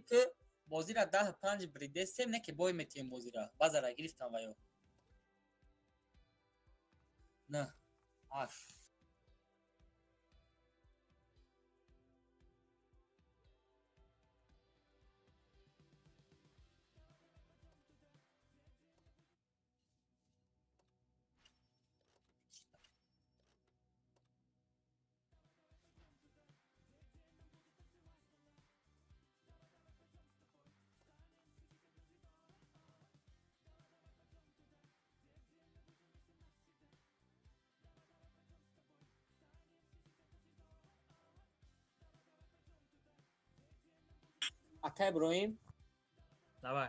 که بازی را 10-5 بریده نه که بای میتیم بازی را باز را گرفتم و یا نه آش اکا ابراهیم давай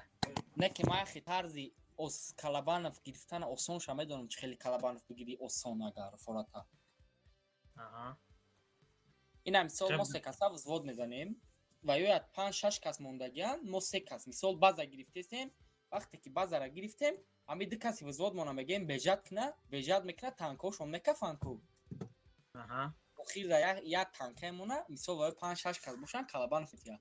نه که ما خیلی طرزی از کلابانف گرفتن آسان شما میدونم چه خیلی کلابانف بگیری آسان اگر فراتا آها این مثال ما سه کسا وزود میزنیم و یا 5-6 کس موندگیان ما سه کس مثال بازا گرفتیم وقتی که بازا را گرفتیم امی دو کسی وزود مونم میگیم بجات کنه بجات میکنه تانکوشون میکنه فانکو آها اخیر را یا تانکه مونه مثال و 5-6 کس باشن کلابانف فتیا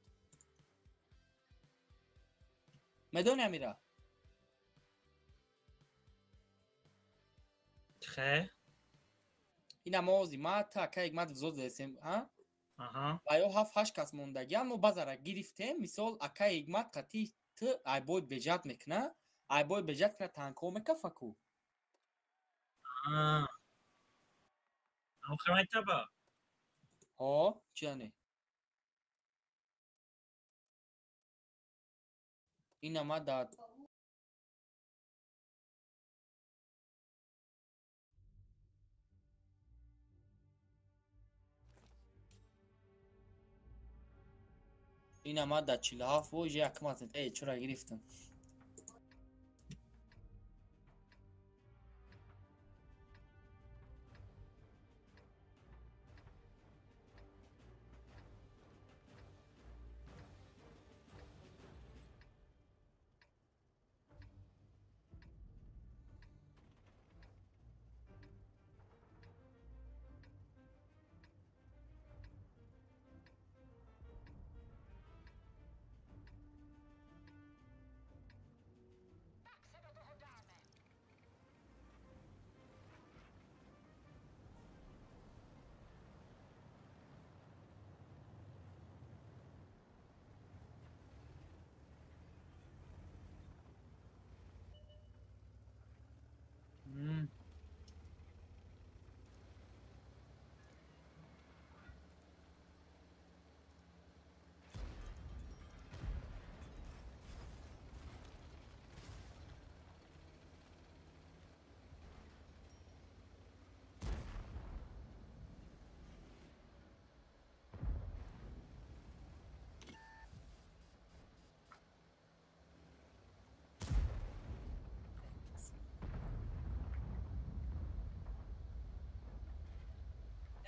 میدونی امیرا خیر این موازی ما تا که یک مد وزود زدیم ها آها و یا 7-8 کس موندگیان ما بازا را گرفتیم مثال اکا یک مد قطی تو ای باید بجات میکنه ای باید بجات کنه تانکو میکنه فکو آخر مکتبه ها چیانه این ما داد این ما داد 47 و یک مات ای چرا گرفتم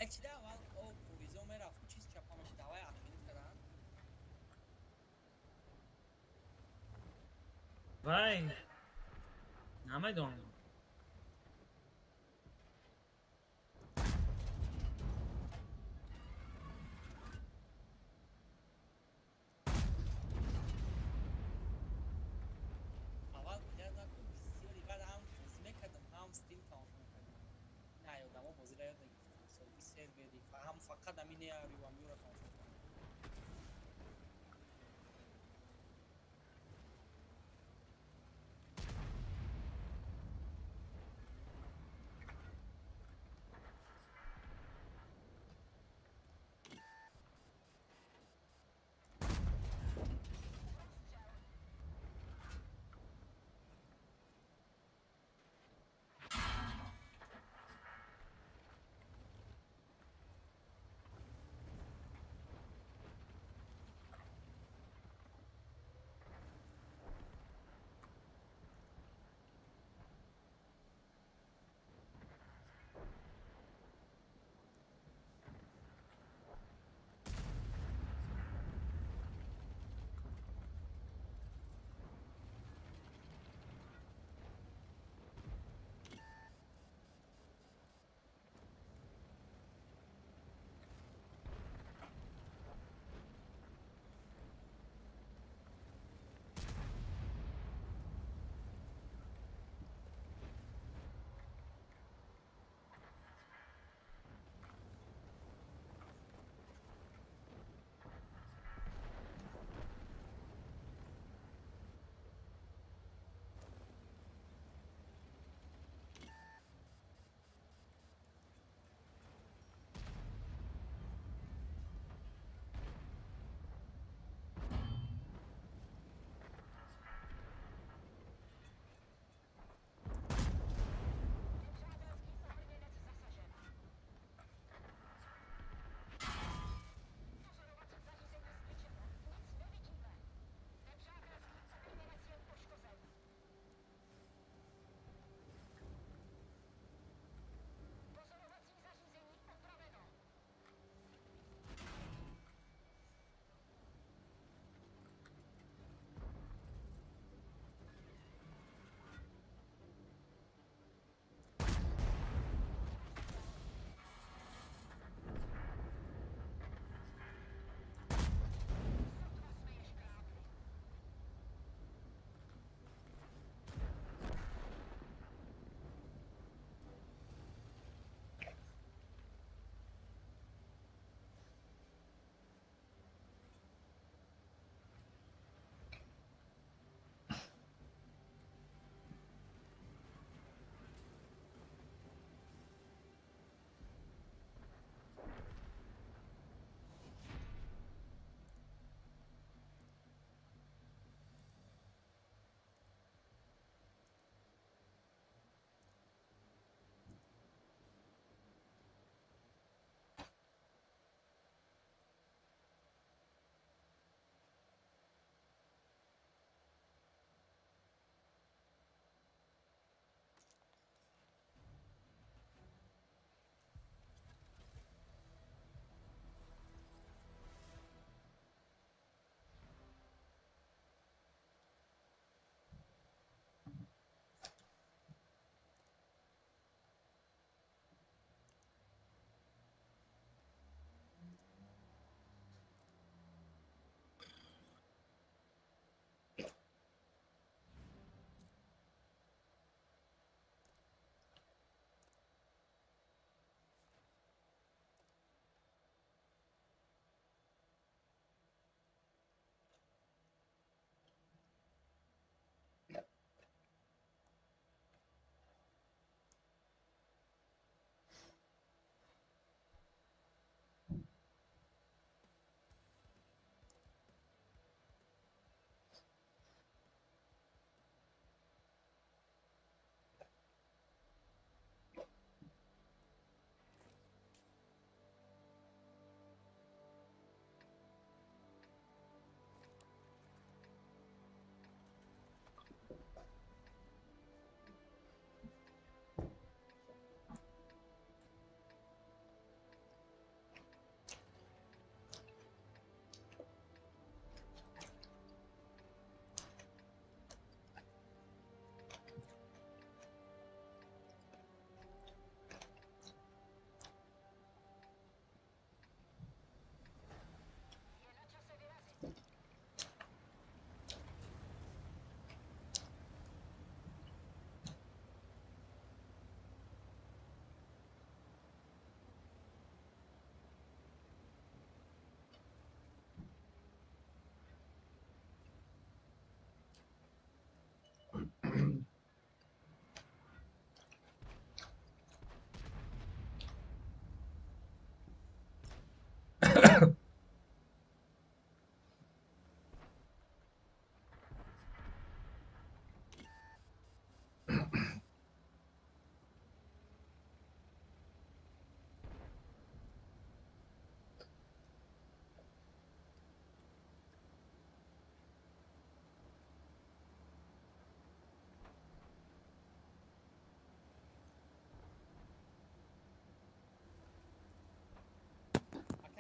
یک چیده اول او پوریزو میرفت چیز چپامش دوای اتمیت کردن وای نمیدونم اول پلیر نکن بسیاری بعد هم بازی میکردم هم ستیم تماشا میکردم نه یادم ها بازی را یاد نگرفتم سال 20 بیدی هم فقط همین یاری و میو را تماشا میکردم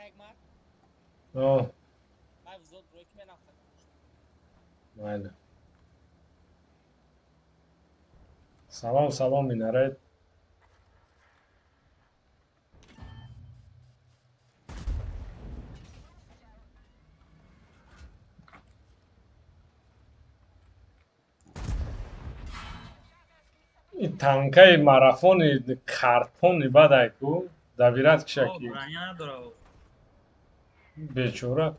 Ekmar. آه Ben zor buraya kime nafta? بله سلام سلام مینارد این تنکه مارافون کارتونی بدای کو دویرت О, کشکی броня надо. بیچوره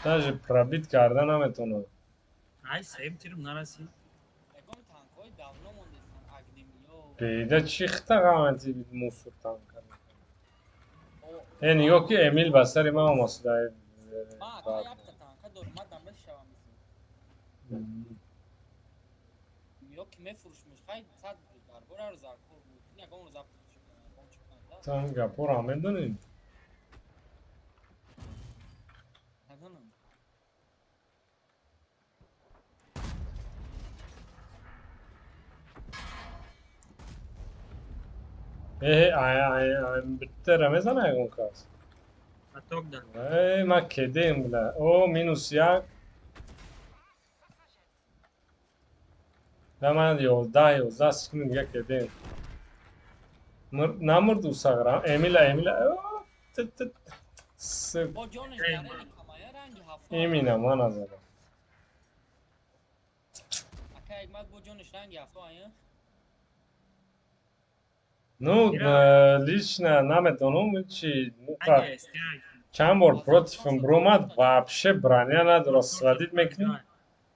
даже пробить کردن نمیتونه Ай, сейв тирм нараси. Egom tankoi davno mondestan Agnimio. پیدا چیخته قامتی بید موسور تنکه O این یو که امیل بستری ما مسئله Ha ka yaptı tanka durma damla şavamızın. Yok kime furuşmuş. Hay sad dar. Borar zakor mu? Ne gonu zaptı çıktı. Gonu çıktı da. تنگه پر همه دونین Neden? bitti Ramazan ayın kas. Аток дан. Ey ma kediyim bile. O minus yak. Ve man 11 sıkının ya kediyim. Namur du sagra. Emile. Tıt tıt. Sık. O Jones dare kamaya rangi hafta. Emine man azara. Aka ekmek bu Jones rangi hafta ayı. Ну, лично наме донум чи Ай, стяй. чанд бор против бромад вообще броня надорад свадид мекунем.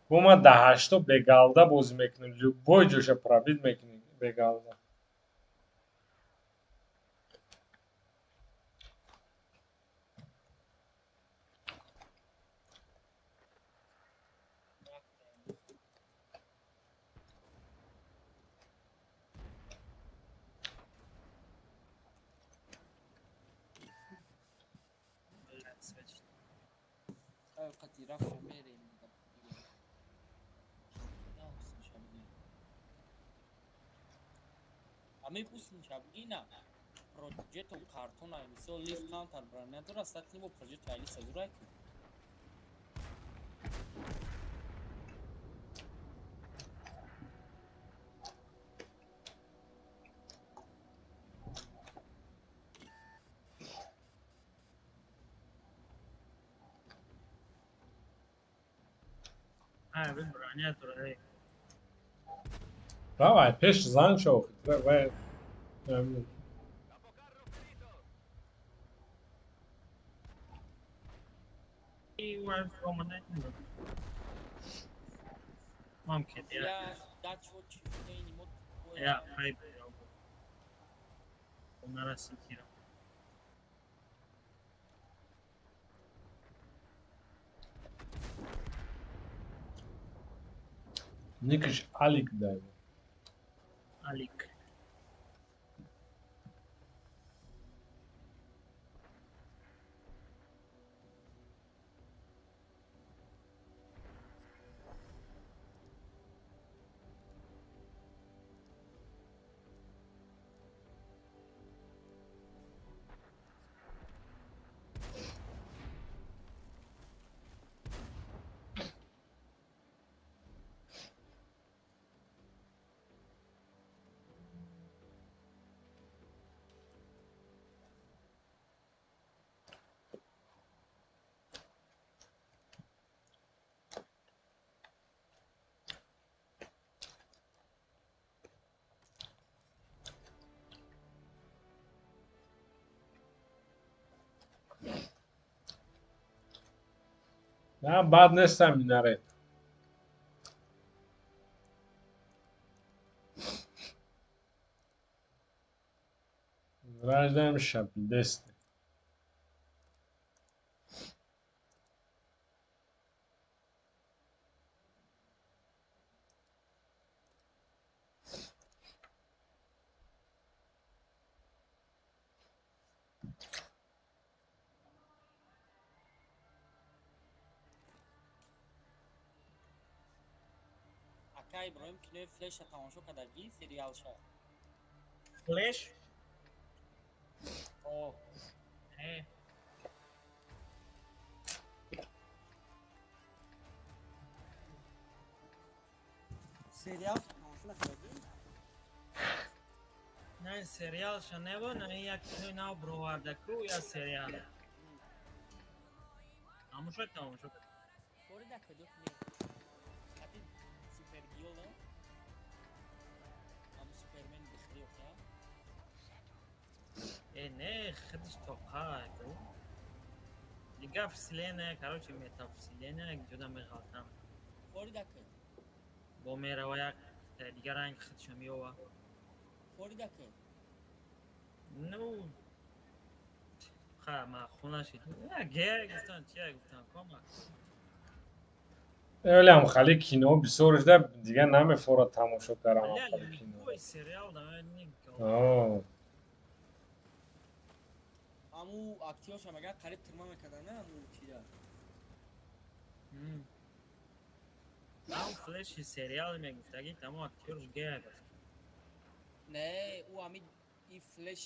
Бума да 8 бегалда бозӣ мекунем. Любой ҷоша пробит мекунем бегалда. Avukatı rafı vereyim. Ne olsun şabgin? Ami pusin şabgina. Progetto karton ay misal lift counter brand. Ne dura satni bu projet ayli sazuray ki. Ай, броня надо. Давай, пеш зан шо. ممكن Ya daç o çifte inimot. يا هاي ونراسي تيرم Nikiş alik der. عليك Ya bad nestem minare. Rajdem şap deste. Aka İbrahim kine flash tamaşo kadagi serial şa. فليش O ايه сериал тамошо накардӣ? نه این سریال شنیدی نه این یک چیزی نو بروارده کو یا سریال تماشا کن فوрида кадок не хати супергиёло ам супермен бихриёт я не خودش тоқа ку دیگه вселенная короче метавселенная جدا میخوام форида кад با میره و یک دیگه رنگ خودش میوه форида кад نو ما خونه شد گه گفتن چیه گفتن کاملا öyle ama خالی کینو بسیارش ده دیگه نمیفورد تماشا کردم خالی کینو کوی سریال داره نیگه آه аму актёрша мага қариб турма мекардана аму чида ам флеши сериал мегуфтаги тамо актёрш гея гуфт не ӯ ами и флеш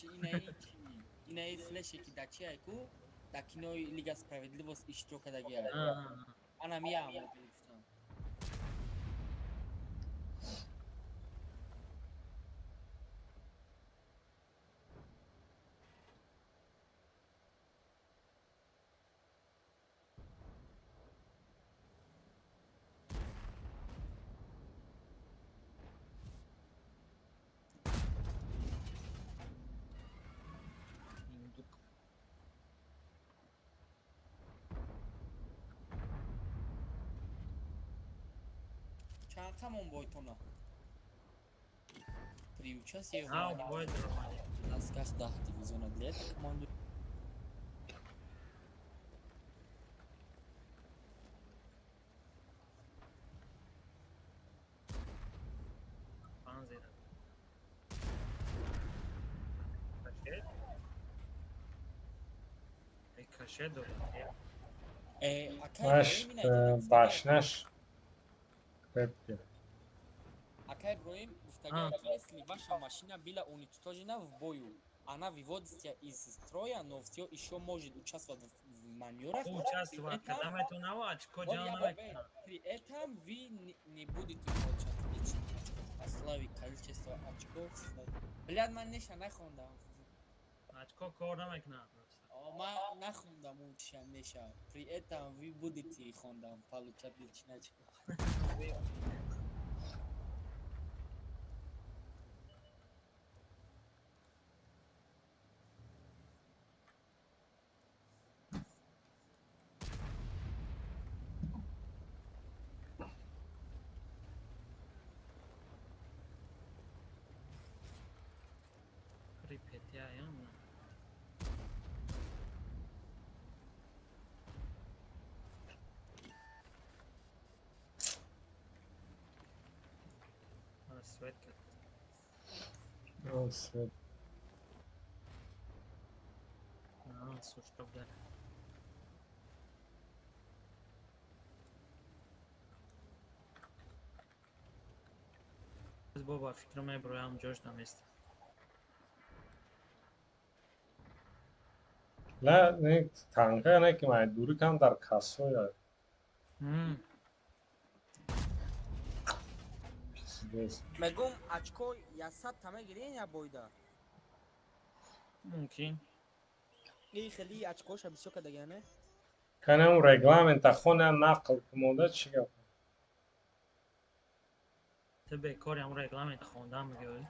инаи флеше ки да чия ку да кинои лига справедливост иштирок кардагия ана мия аму гуфтам чанд тамон бойтона приучаст бой дастгах 10 дивизиона дилет команду панзера каше дорад Наш башнаш пепки. Акай Иброим гуфтагия если ваша машина была уничтожена в бою, она выводится из строя, но все еще может участвовать в маневрах. Участвовать, когда мы эту новачку делаем. При этом вы не будете получать славы количество очков. Блядь, man ничего не хондам. Очко кордам экна. Man нахондам учам неша. При этом вы будете хондам получать личные очки. Припятяем. Свет как. Свет. Слушай, блядь. Боба, фикрме броям джош на месте. لا نه تنگه نه که من دوری کم در کسو یا Мегум очко ясад тама гирен я бойда. Мумкин. ин хели очкоша бисёр кардагиане. کنه اون رگلامنت خونه نقل کموده چی گفت تو به کاری همون رگلامنت خوندم میگه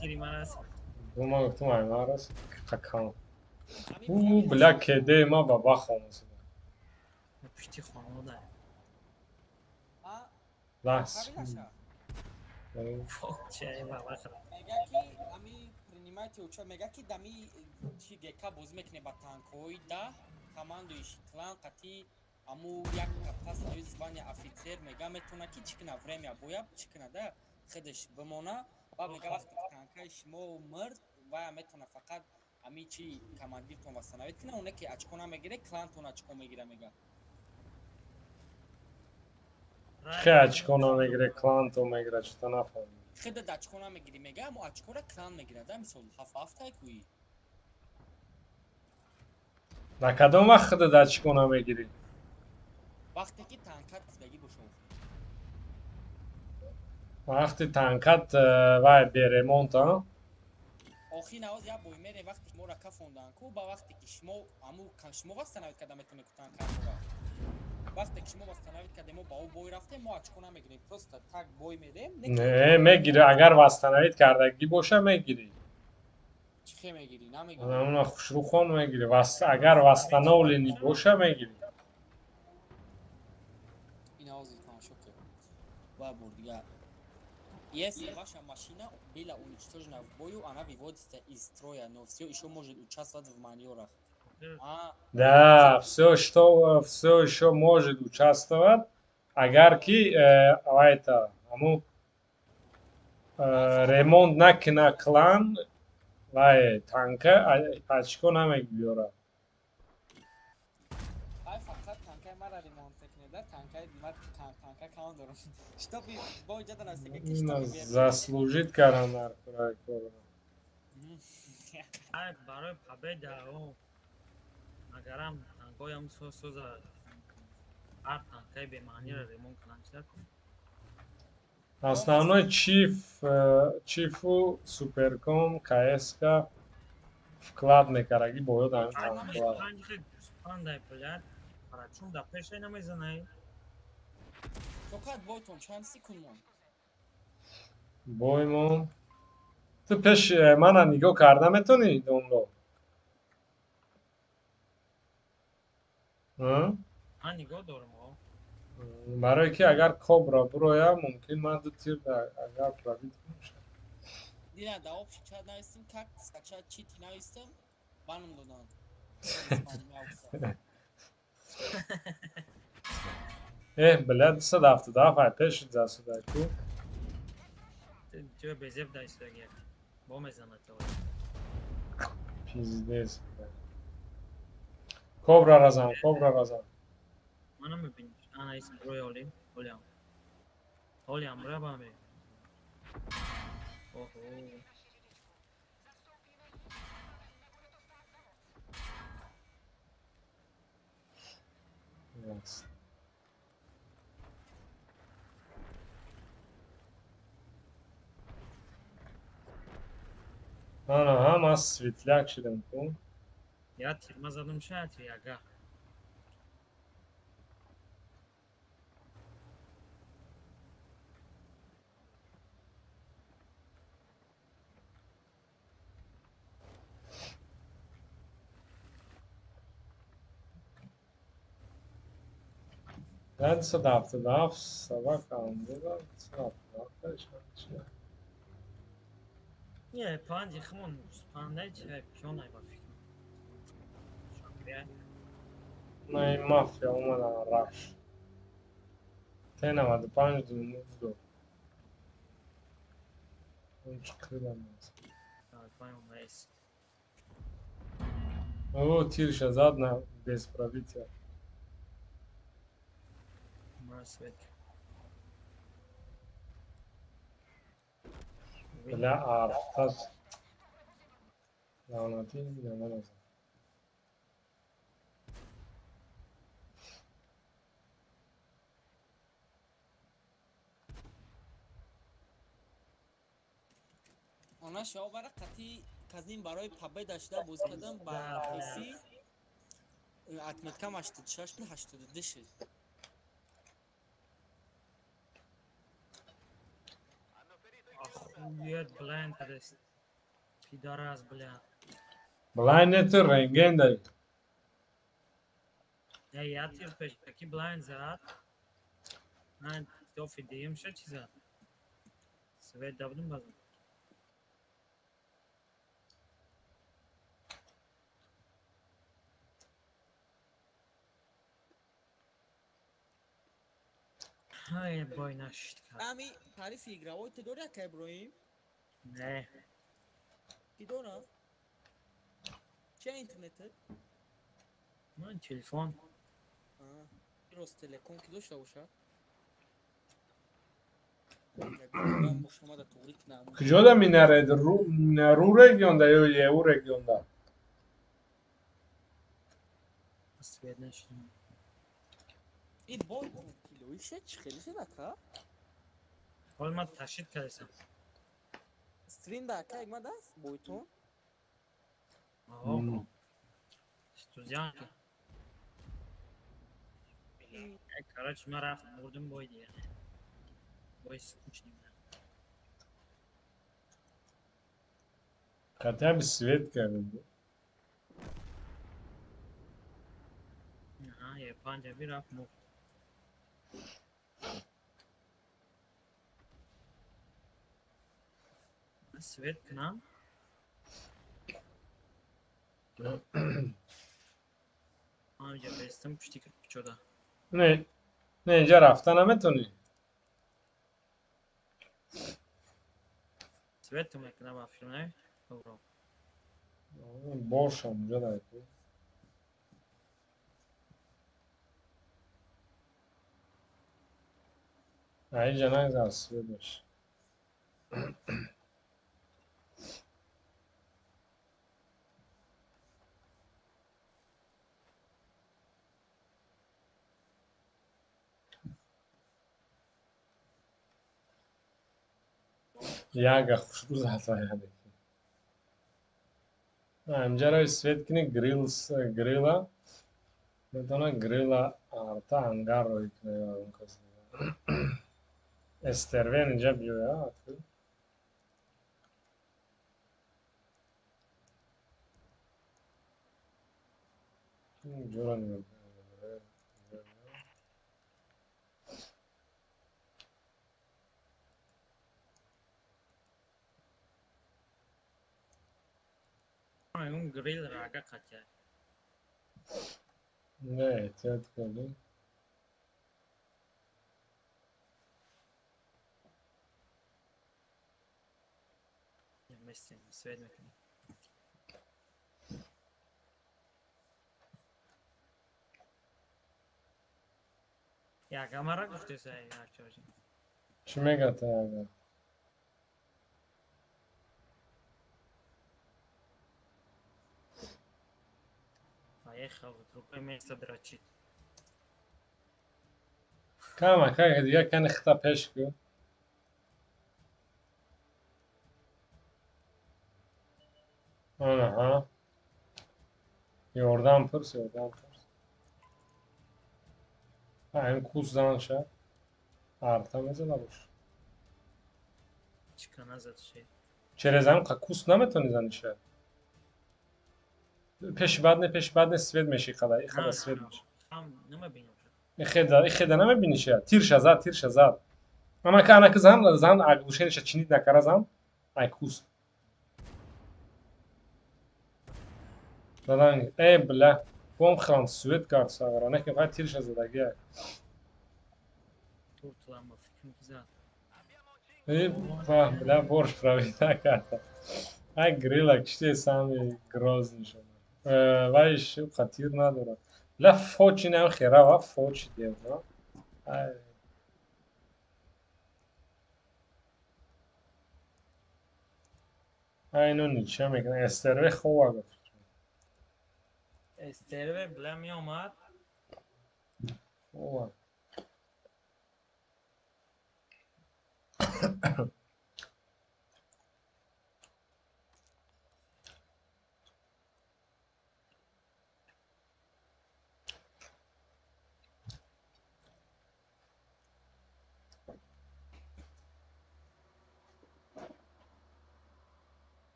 تیری من هست ما گفتم اینا راست قکام او بلک ده ما بابا خونس پشتی خانواده لحظ چه بابا خراب мега ки ами принимайте участие мега ки дами чи гека боз мекне ба танкои да командуи клан қати аму як капас ави звания офицер мега метона ки чикна время боя чикна да худаш бимона ва мега вақте танкаи шумо мирд ва метона фақат ами чи командиртон вастанавед кина оне ки очко намегире клантон очко мегира мега خیلی کنم میگیره کلان تو میگیره چطور نفهم خیلی دچکو نمیگیری میگه اما اچکو را کلان میگیره ده مثل هفته کوی نکدام وقت خیلی دچکو نمیگیری вақте ки танкат гуфтагӣ бо шумо вақти танкат вай беремонт охир навоз як бой мере вақте ки моро кафондан ку ба вақте ки шумо аму шумо вастанавид када метавонед ку танкатора вақте ки шумо вастанавид када мо ба ӯ бой рафтем мо очко намегирем просто так бой медем не мегири агар вастанавид кардагӣ боша мегирӣ чӣ хе мегирӣ намегирӣ намуна хушрухон мегирӣ агар вастановлени боша мегирӣ ин навози тамошо кер ва бор дигар если ваша машина была уничтожена в бою она выводится из строя но все еще может участвовать в маневрах да все еще может участвовать агар ки это аму ремонт накина клан вай танка очко намегиёрад ай фақат танкаи мара ремонт мекунеда танкаи танка кам дорам штоби бой ҷадан аст заслужит кардам дар кораи кора ай барои победа агарам танкоям соза ҳар танкаи бемаъниро ремонт кунам чӣ кун основной чифу суперком кска вклад мекардаги боёд ҳамин танкоа пандай блядь чун да пешай намезанай фақат бойтон чанд секунд боймон ту пеш мана нигоҳ карда метавонӣ онро ман нигоҳ дорам барое ки агар кобра бироя мумкин ман ду тир агар пробит кунам дина да общий чат навистим как скачать чити навистим банам додан блядь 277 ай пеш засудаку ту безеб да истоги бо мезанад пиздец кобра разам манам мебинӣ ана исм рӯи олиам рабаме оҳо ҳама светляк шидам ку я тирма задам шаят яга я 277 сабакам буда 277 не панди хмон пандай чай пёнай ба фикр на мафия омадан рафш 95 дунувдо тирша зад на без пробития бля арфтаз лаънати наманаза она шо бара қати казин барои победа шуда боз кардам ба песи отметкам 86 82 шуд охует блайн кадест пидорас бля блайн нету рентген дай я тир пеш таки блайн зад ман тофи дим ша чиза свет давдум базам ай бой нашид ами тарифи игровой ты дори ака иброҳим не ки дора чия интернетет ман телефон ростелеком ки дошта бошад мошомада туғрик нам куҷода минаред ру регионда ё eu регионда свет нашид این boyutun kiloyشه çıkılışı dakika. Olmadı taşıt kalesem. String dakika ekmez boyutun. Oo. Stuzyanki. Karaçma rafت بردم boy diye. Boy скучный. Katya bir sweat geldi. Aha, yapanca bir raf mı? Svet کنم آنجا بستم پشتی کرد شده Ne? Ne اینجا رفتن همه تونی؟ سوت تو میکنم افشون نه برو Boş اونجا داری. اینجا نگذار سویت باشه. Yaga خوشبو زهتا یادی. اینجا روی سویت کنی گریلا. میتونه گریلا آرتا انگار روی کنی اون کسی. استروین اینجا بیویا. جورا نمیده. اون گریل راگا قطعه نه احتیاط کنی. مثل سوت میکنم یا کامرا گفته سعی هرچی چی میگه تا یاگا؟ آیه خواه تروپه میسته درچید Kama kanka دیگه کنی خطا پیش کن. Aha. Yordan pırs, yordan pırs. Ha, kus zaman şey. Arta mesela boş. çıkan azat şey Çerezem ka kus nametoni zanişe. Peş bad ne svet meşi kadar. İkada نه svet نه meşi. هم نمه بینم İkada neme binişe. Tir şazat. Ama kana kızan zan agluşen işe çinit nakara zan. Ay kus. Dadan bla. Bom khan svet kart sagara. Ne ki tir şazat agiye. kurtulanma fikrim güzel Bla borç pravita karta. Ay grilla kişi sami grozny şoma. Vayş خطیر نداره. لا فوچی نه خیره و فوچ دیم نه. اینو نیچه میکنه استروی خوبه گفت. استرو بلا می آمد خوبه.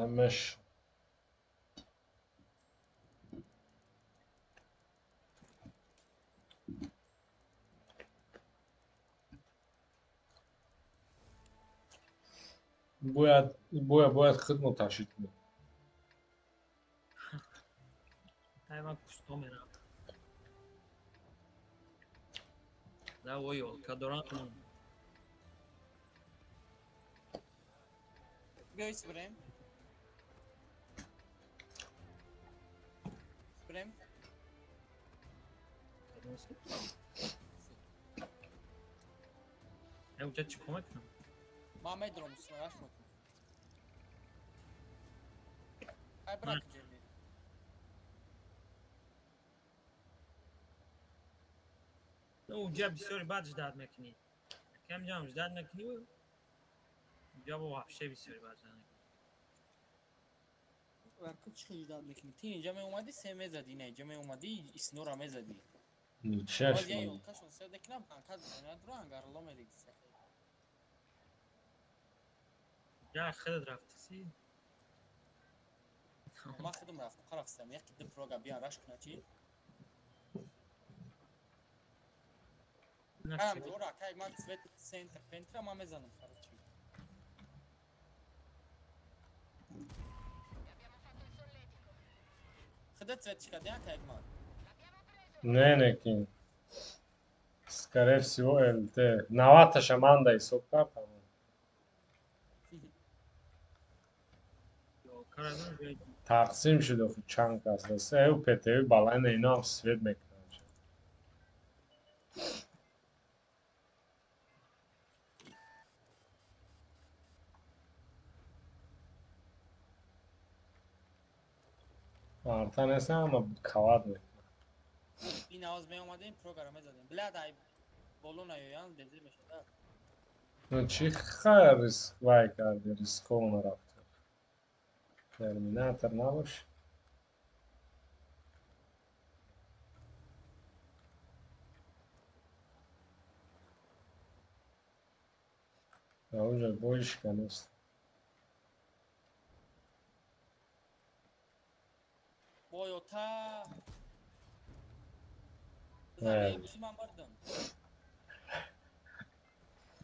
مش باید خدمت تشید کنه. hemen kustum ya da o yol kadoran Göğü sprem. Sprem. اونجا چی کمک کنم؟ محمد رو مستراش میکنم. ای برای جلوی. اونجا بسیاری بعدش داد میکنی. کم جامش داد نکنی و اونجا با وحشه بسیاری بعد داد نکنی. وقتی چی داد میکنی؟ تی اینجا می اومدی سه میزدی نه اینجا می اومدی اسنورا میزدی. نیچهش باز یه من. یول کشون سه دکنم پنکات بزنی درو انگارلا میدی سخی. جا خود رفتی سی؟ ما خودم رفتم خرافستم یکی دو پروگرام بیان راش کنه چی؟ هم نکسی جورا که ما سویت سنتر پنتر ما میزنم خراب چی؟ خودت سویت چی کردی که ما؟ Не, неки. Скорее всего, ЛТ. Навата шаманда и сокка. کارادون جایی تقسیم شده خود چند کس هست او پتوی بالای اینا هم سوید میکنن آرتن هستن اما کواد میکنن این آواز می اومده این پروگرام میزدیم بلاد ای بولون ایان دیزی میشه نو چی خیلی ریسک وای کردی ریسکون رفت ترمیناتر نباش اونجا بویش کنست بایوتا زنیم چی من بردم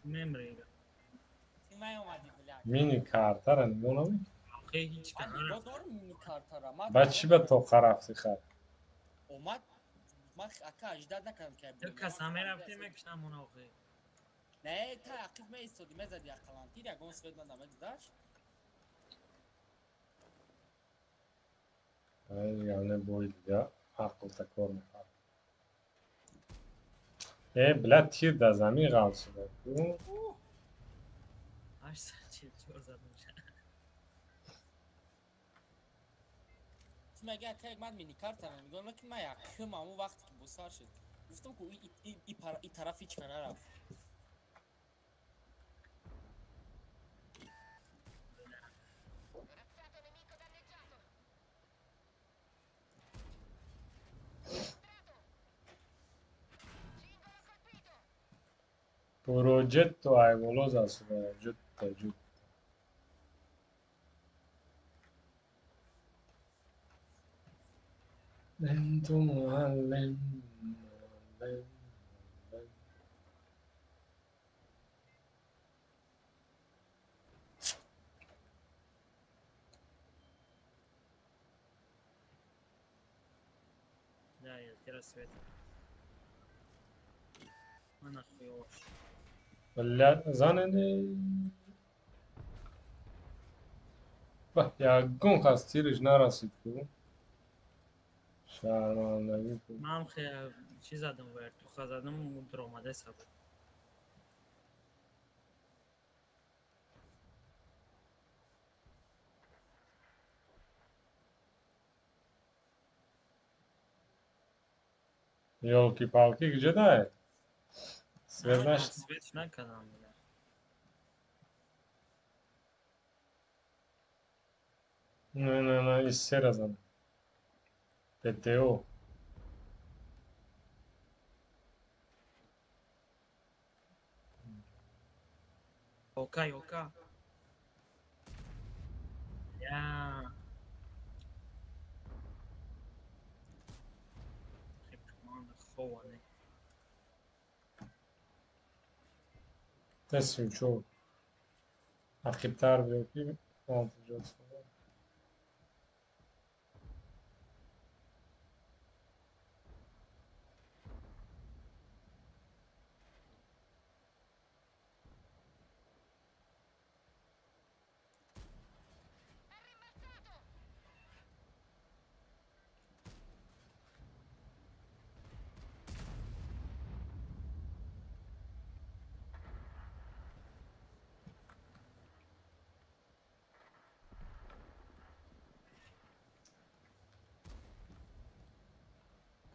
میمریگه چی می اومدی بلاد مینی کارتر نمونمی خیلی هیچ من کنار نگاه رفت دارم مینی کارتارا ما بچی دارم به تو رفتی خر اومد من اکا اجداد نکردم که تو بیام کس همه رفتی میکشم اون آخه نه تا عقیب می ایستادی میزدی اقلان تیر یکون سوید من دامه داشت یعنی بوید یا عقل تکور میکنم بلد تیر در زمین غلط شده هشت سر چور زد میشه چی مگه اکا یک من مینی کارتارا میگم لکن من یکم همون وقتی که بسار شد گفتم که ای طرف هیچ کنه رفت Progetto hai volosa giutta giù. Lento معلم معلم معلم. نه یه تیرا سویت من اخوی اوش ولا زنني به یا گون خواست تیرش نرسید که شرمندگی که من هم خیلی چی زدم ورد تو خواه زدم در آمده سبب یولکی پالکی گجه نه سویدنش سویتش نکردم بله نه نه نه این سر زنه پتیو اوکا اوکا یا خیلی کمان خوانه تصمیم شو عقیبتر بیو که منتجات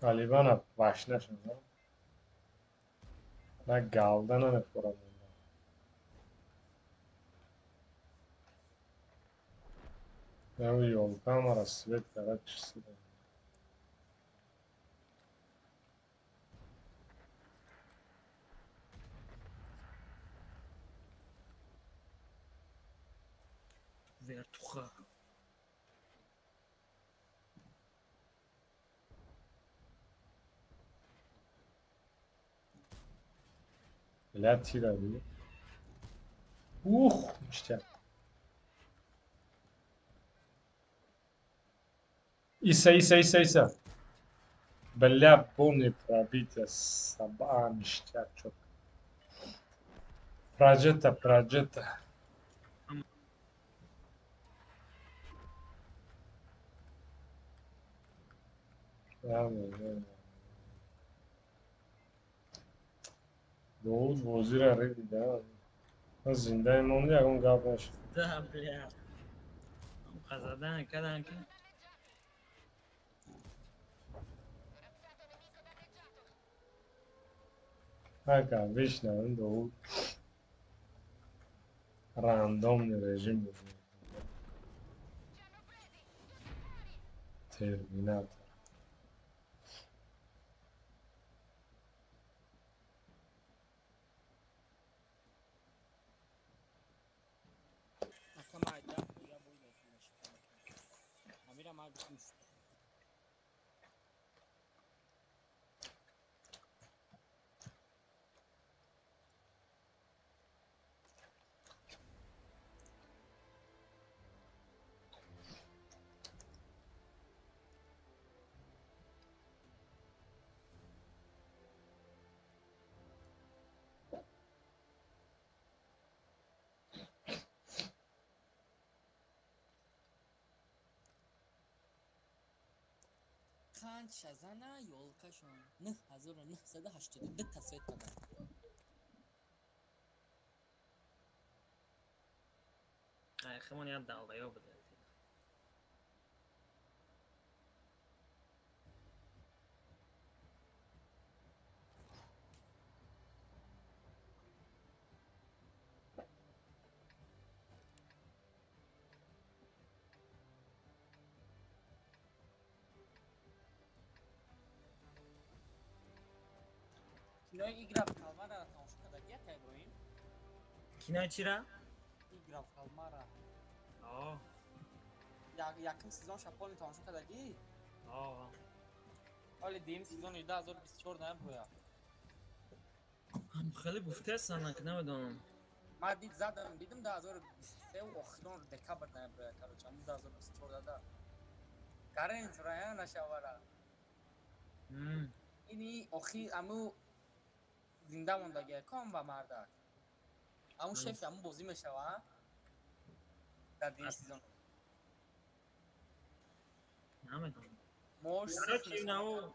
Talibana başına şuna. Ben galdan ne kuram. Ben o yol kamerası svet karakçısı. Vertucha. La tira diyor. İşte. İsa. Bella pune probite sabah işte çok. Prajeta. Yani. Doğuz vozir araydı da. Zindayım onu ya onu kapmış. Da bля. Qazadan kadan ki. Kanka Vişna'nın doğu random bir rejim yapıyor. Terminator. Akamayda ya buydu Amira mal bitmiş. Qancha shazana yo'lqashon 9982 ta svet qadar. Ay xamon yad dalda yo bده. Kinoy igraf kalmara tamam kadar ya Ibrohim. Kino chira? İgraf kalmara. Oh. Yakın sezon Şapolni tamam kadar ki. Oh. Öyle diyeyim sezon 2024 ne buraya. هم خیلی گفته هستن که نمیدونم. ما دیدم 2023 و اخیران دکابر نه برای کارو چند 2024 داده. کارن زرایا نشاورا. اینی اخیر امو زنده موندگی کام و مرده. امو شف امو بازی میشوه. در این سیزن. نمیدونم. موش چی نو؟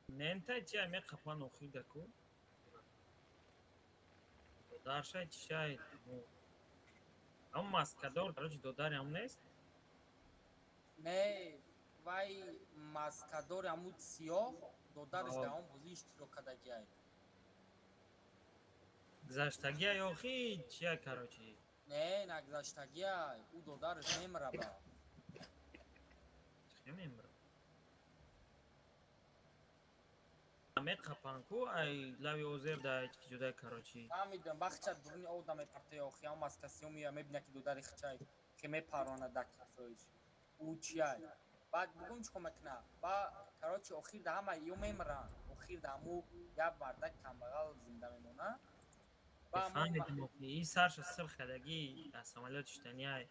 ننتا چی می خپان اخیر دکو؟ دارشای چیای اما ماسکادور برای دوداری هم نیست؟ نه وای ماسکادور امو سیاه دودارش در آن بازی اشتراک کردگی ای. گذشتگی ای اخی چیای کاروچی؟ نه نگذشتگی ای او دودارش نمیره با. چی میمره؟ می خپان کو ای لوی اوزر دای که جدای کاروچی. میدونم بخشت درونی او دم پرته اخی هم ماسکاسیون میبینه که دوداری خچای که میپرانه دکترش. او چیای بعد بگم چیکار میکنه با کاروچی اخیر ده همه یو میمرن اخیر ده امو یا بردک کمبغل زنده میمونه فهمیدم اخی این سرش سر خدگی از عملیات شدنی های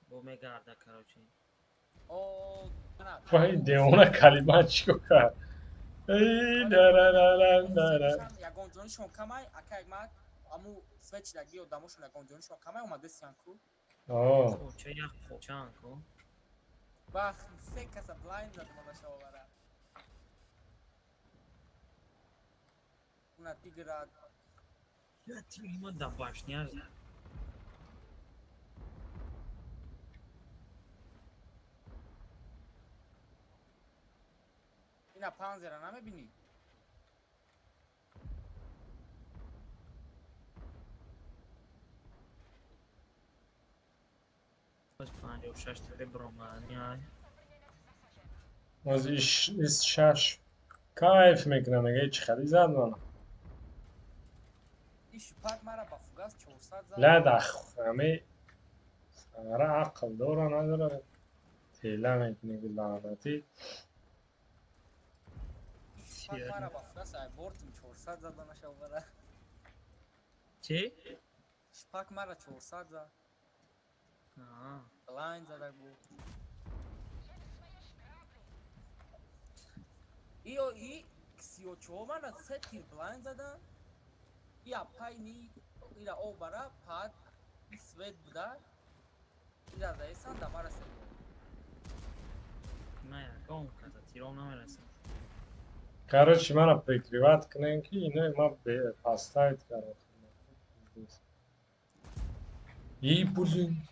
با میگرده کاروچی. او وای دیوونه کلمات چیکو کرد ای دارارارارارار یگان جانشون کمای اکا مات امو سویچ دگی و دموشون یگان جانشون کمای اومده سیانکو خو چه یک خوچان کو و سه کس بلایند زده مالا شاوره اونا تیگراد یا تیمی ما دباشنی هست اینا پانزر نمیبینی؟ باز 56 دقیقه برام از ایست شش کایف میکنم میگه چی خیلی زد منو این شپاک مرا با فوگاس 400 زد. لدخ همه سره عقل داره نداره تیله میکنه که لعنتی شپاک مرا با فوگاس ای بورتم 400 زد نشو برا. چی؟ شپاک مرا 400 زد. بلایند زده بود. ای 34 من 3 تیر بلایند زدن. یا پایینی اینا او برا پاد سوید بوده. اینا زایستان دمار سه. نه کام کرده تیرام نمیرسه. короче منو прикрывать کنن که اینا ما به پاستایت کردم ای بولین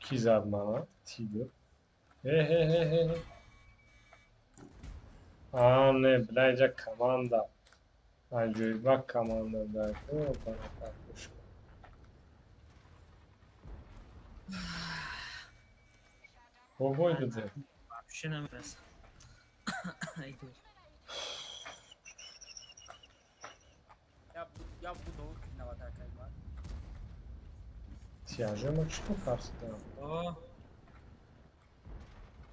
کی زد منو تیگر هه نه بلا اینجا کماندا عجیبا کماندا داره او طرف خوش کن بابای بده вообще نمیرسه. ای دور. یا بود که نواتر که ایمان. تیاجه ما چطور فرس کنم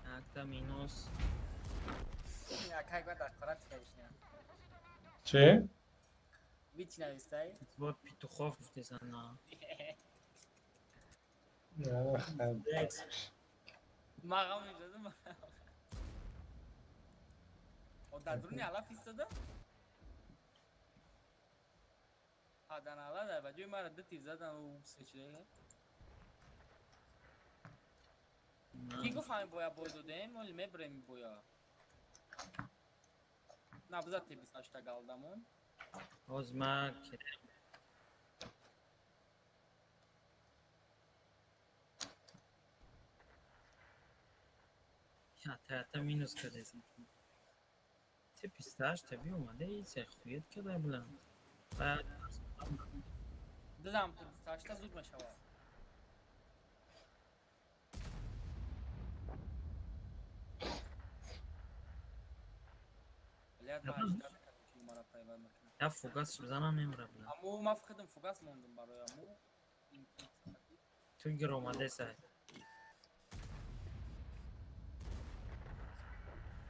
اکتا مینوس. یا که ایمان در قرآن تیکایش نیم. چه؟ ویچ نویستایی؟ بود پیتوخوف گفتیزن نه. نه خیلی مقام میشدم. او در درونی علاف ایستاده؟ آدن علا در بجوی مرا 2 تیر زدن و سچیده. کی گفت همین بویا بویدو دیم ولی میبریم بویا. نه بذار تی 28 تا گالدمون. باز ما کریم. یا تا مینوس کردیزم. تی 28 تبی اومده ای سه خویت کرده بلند. بعد دادم تی 28 تا زود میشود. لیاد با 18 کردم که مرا پیوند میکنه. یا فوگاس بزنم نمیره بلند. امو ما فقدم فوگاس موندم برای امو. تو گر اومده سه.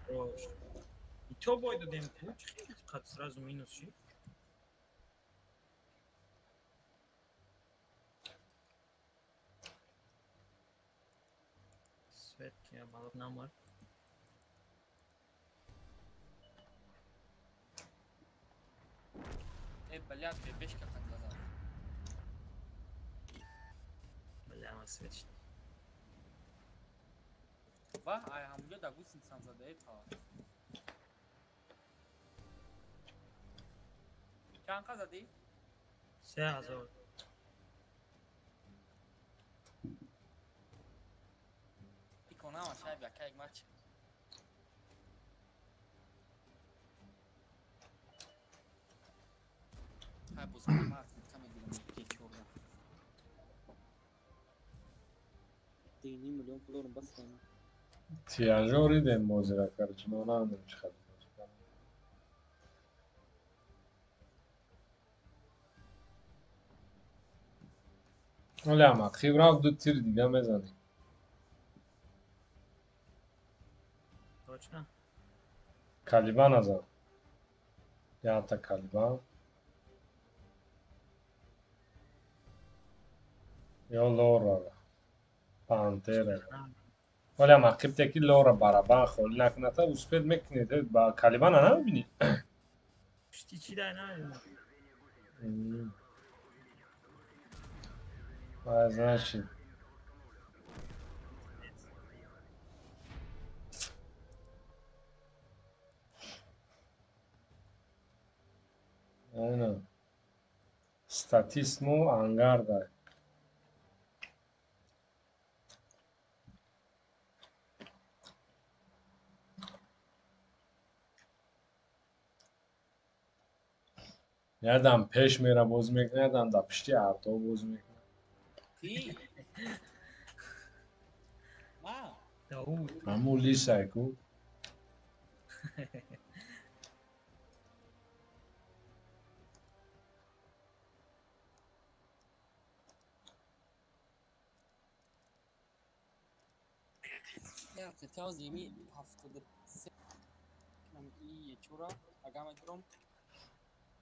روش. I to boj do dem kuć, kad srazu minus šit. Svetki je malo namor. بلیاد به بشکه قتل داد. Bля, ma sveć. و ای همونجا در گوست انسان زده ای تا. چند قضا دی؟ 3000. ای کنه همه شاید یکی یک مچ. های بزرگ مرد کمی دیگه میگه چورده. دینی میلیون پولارم بس کنم. تیاجه ریدم موزه را کرد چون اونا هم نمیشه خیلی موزه کنم ولی اما خیبرم 2 تیر دیگه میزنی Точно? کالیبا نزن یا حتی کالیبا یا لورا پانتره ولی اما خیب تکی لورا برابر خولی نکنه تا اسپید میکنید با کالیبا نمیبینی Šti či daj najdemo. значит aynen statismo angarda یادم پیش میره باز میکنه یادم در پشتی ارتا باز میکنه کی؟ ما داوود همون لیسه کو یا تاز یمی 73 من یه چورا اگه گرام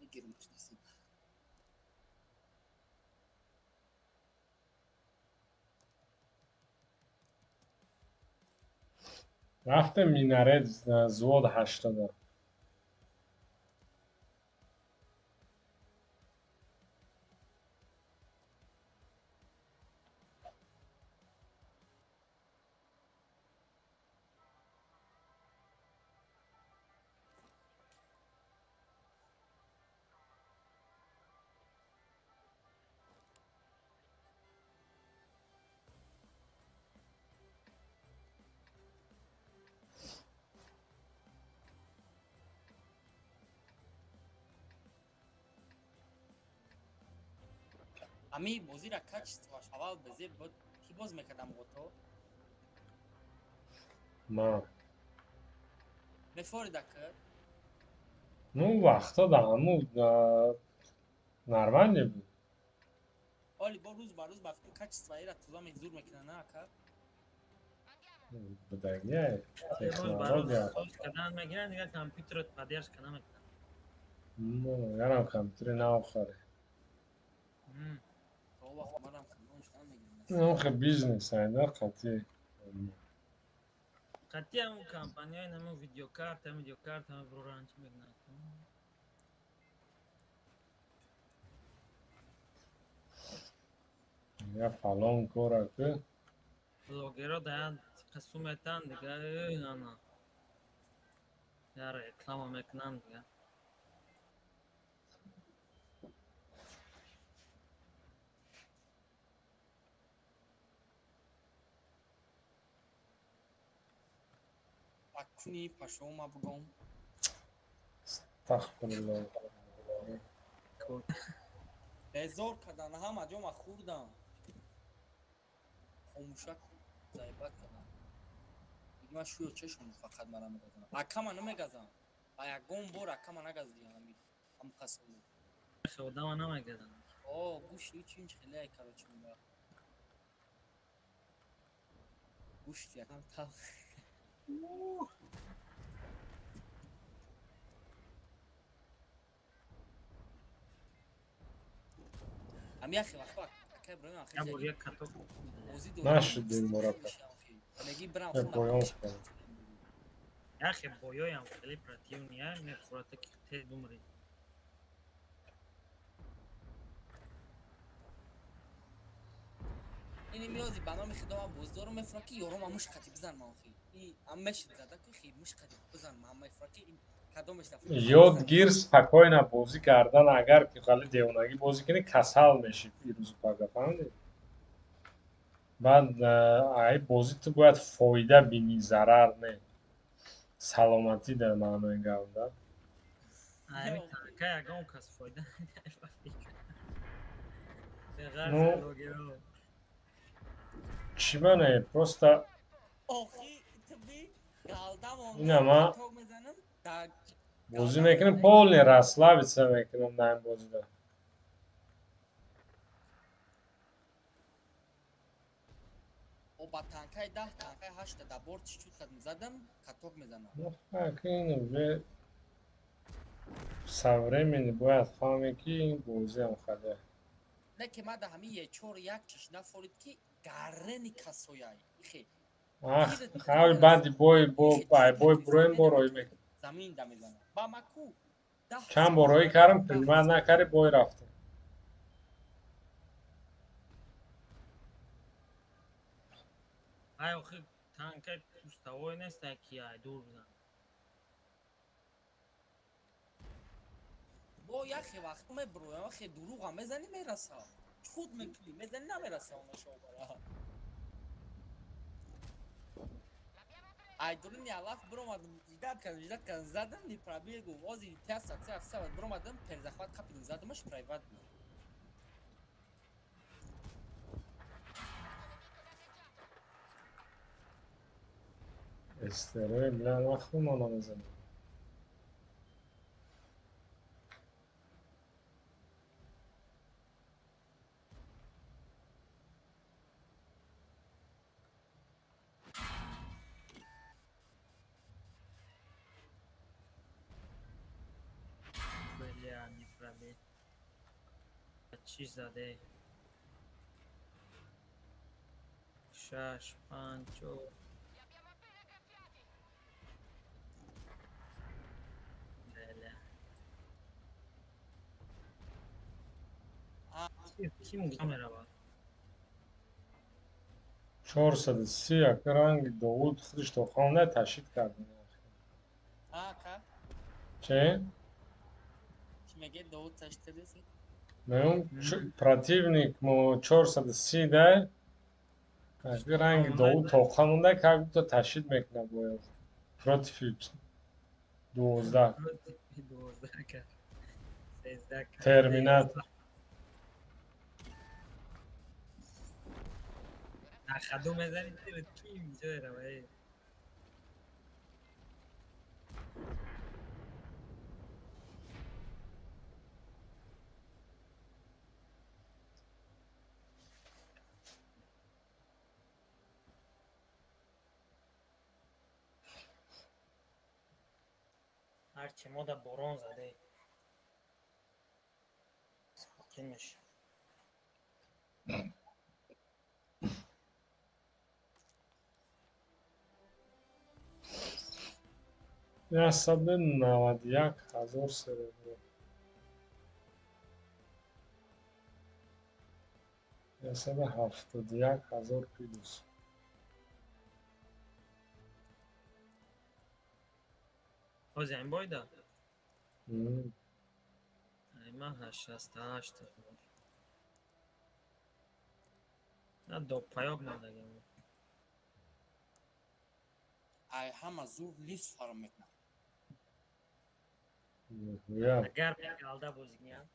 میگیرم دستم رفته مینره زود 80 امی بازی را کچ واش اول بزیر بود کی باز میکردم با تو ما نفوری دکر اون وقتا در همون نرمنی بود اولی با روز با روز بافتو کچ سوایی را توزا میزور میکنه نه اکر بدگیه روز برای تکنولوژیا سوز کردن میگیرن دیگه کامپیوترت پدیرش کنم میکنن یارم کامپیوتر ناخره تو وقت مرام خدمانش نمیگیرم اون خیلی بیزنس هنده قطعی قطعی همون کمپانی های نمو ویدیو کارت همه برو رانچ میکنن یا فلان کاره که بلوگرها دهند قسوم ایتن دیگه نه یا رکلام میکنن دیگه اکنی پشوما بگم استغفر الله هزار کردن همه جا ما خوردم خاموشک زایبت کردن دیگه من شوی چشم فقط مرا میگذارم اکا من نمیگذارم با یکم بور اکا من نگذاریم هم قسم خودم نمیگذارم گوشت هیچ اینچ خیلی اکرا چون با گوشت یکم تا امی اخی وقت اکا ابراهیم یا آخی بوری جدید کتو موزی نشدیم مرتب نگی برام یه خونه پایان پاش کنم یا خی بویای هم خیلی پراتیو نیه میخورد که تیز بمری اینی میازی بنا میخدام بزدارو مفرکی یارو ما مش خطی بزن ما اخی ای ام مشت زده که خی مش خطی بزن ما مفرکی این کدومش دفعه یادگیر سپکاینا بازی کردن اگر که خالی دیونگی بازی کنی کسل میشی روز پاگا فهمیدی بعد ای بازی تو باید فایده بینی ضرر نه سلامتی در معنای گاونده همین تنکه یکم کس فایده به غرض ну بلوگرها چی بانه پروستا آخی تو بی گالدا اینا موندم ما کتاب میزنم در بازی گالدا میکنیم میزنم پولنی رسلاویце میکنم در این بازی دا او با تانکای 10 تانکای 8 در برد شد کدم زدم کتاب میزنم ну این уже современный باید فهمی که این بازی هم خده نه که ما ده همین یه چور یک چش نفورید که گرنی کسویای خی ах تیر خواهی بعدی بای خی تیر بای میتوی برویم زمین باروی نمیتوی میکنم زمین ده میزنم با مکو 10 چند سال باروی با مکو کردم 10 کلمه سال نکردی بای رفته های آخی تنکه پوستوای نیست که های دور بزن با یخی وقت برو خی دروغ هم میزنی میرسه خود میکنی میزنی نمیرسه اون شو برا айдурин ялаф биромадам жидат кардам задам ни пробегу ози теста теста биромадам перзахват капидам задамаш приват буд استره بلا نخون ona میزنم بله نیفرمی چی زده 6 5 بله kim kamera var 430 یک رنگ داوود خودش تو خانه تشیید کرد ка چه؟ ки меге довуд таштадеси میگم противник مو 430 ده یک رنگ داوود تو خانه که تو تشیید میکنه باید против 12 12 کرد 13 کرد ترمیناتور نخدو میزنید به کی اینجا روی هرچی ما در باران زده ساکن میشه صد 91,000 سرور 71,000 پیلوس باز این بایده من 68 نه دو پیاب نداریم ай ҳама зур лифт фаром мекунад اگر галда бозигиям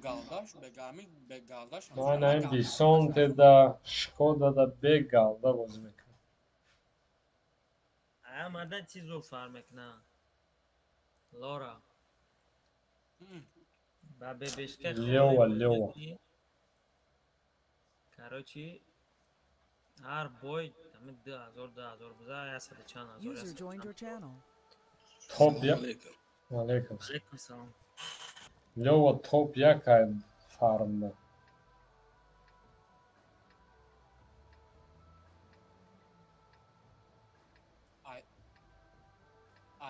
галдаш бегами бегалдаш من این بیسانت دا شکودا دا بگالده باز میکنم آمده چی زور فر میکنه لورا با ببشکه لیوا короче هر بای همه 2000 بزا 100 چند User joined your channel. توپ یک علیکم علیکم سلام لیوا توپ یک فارم دا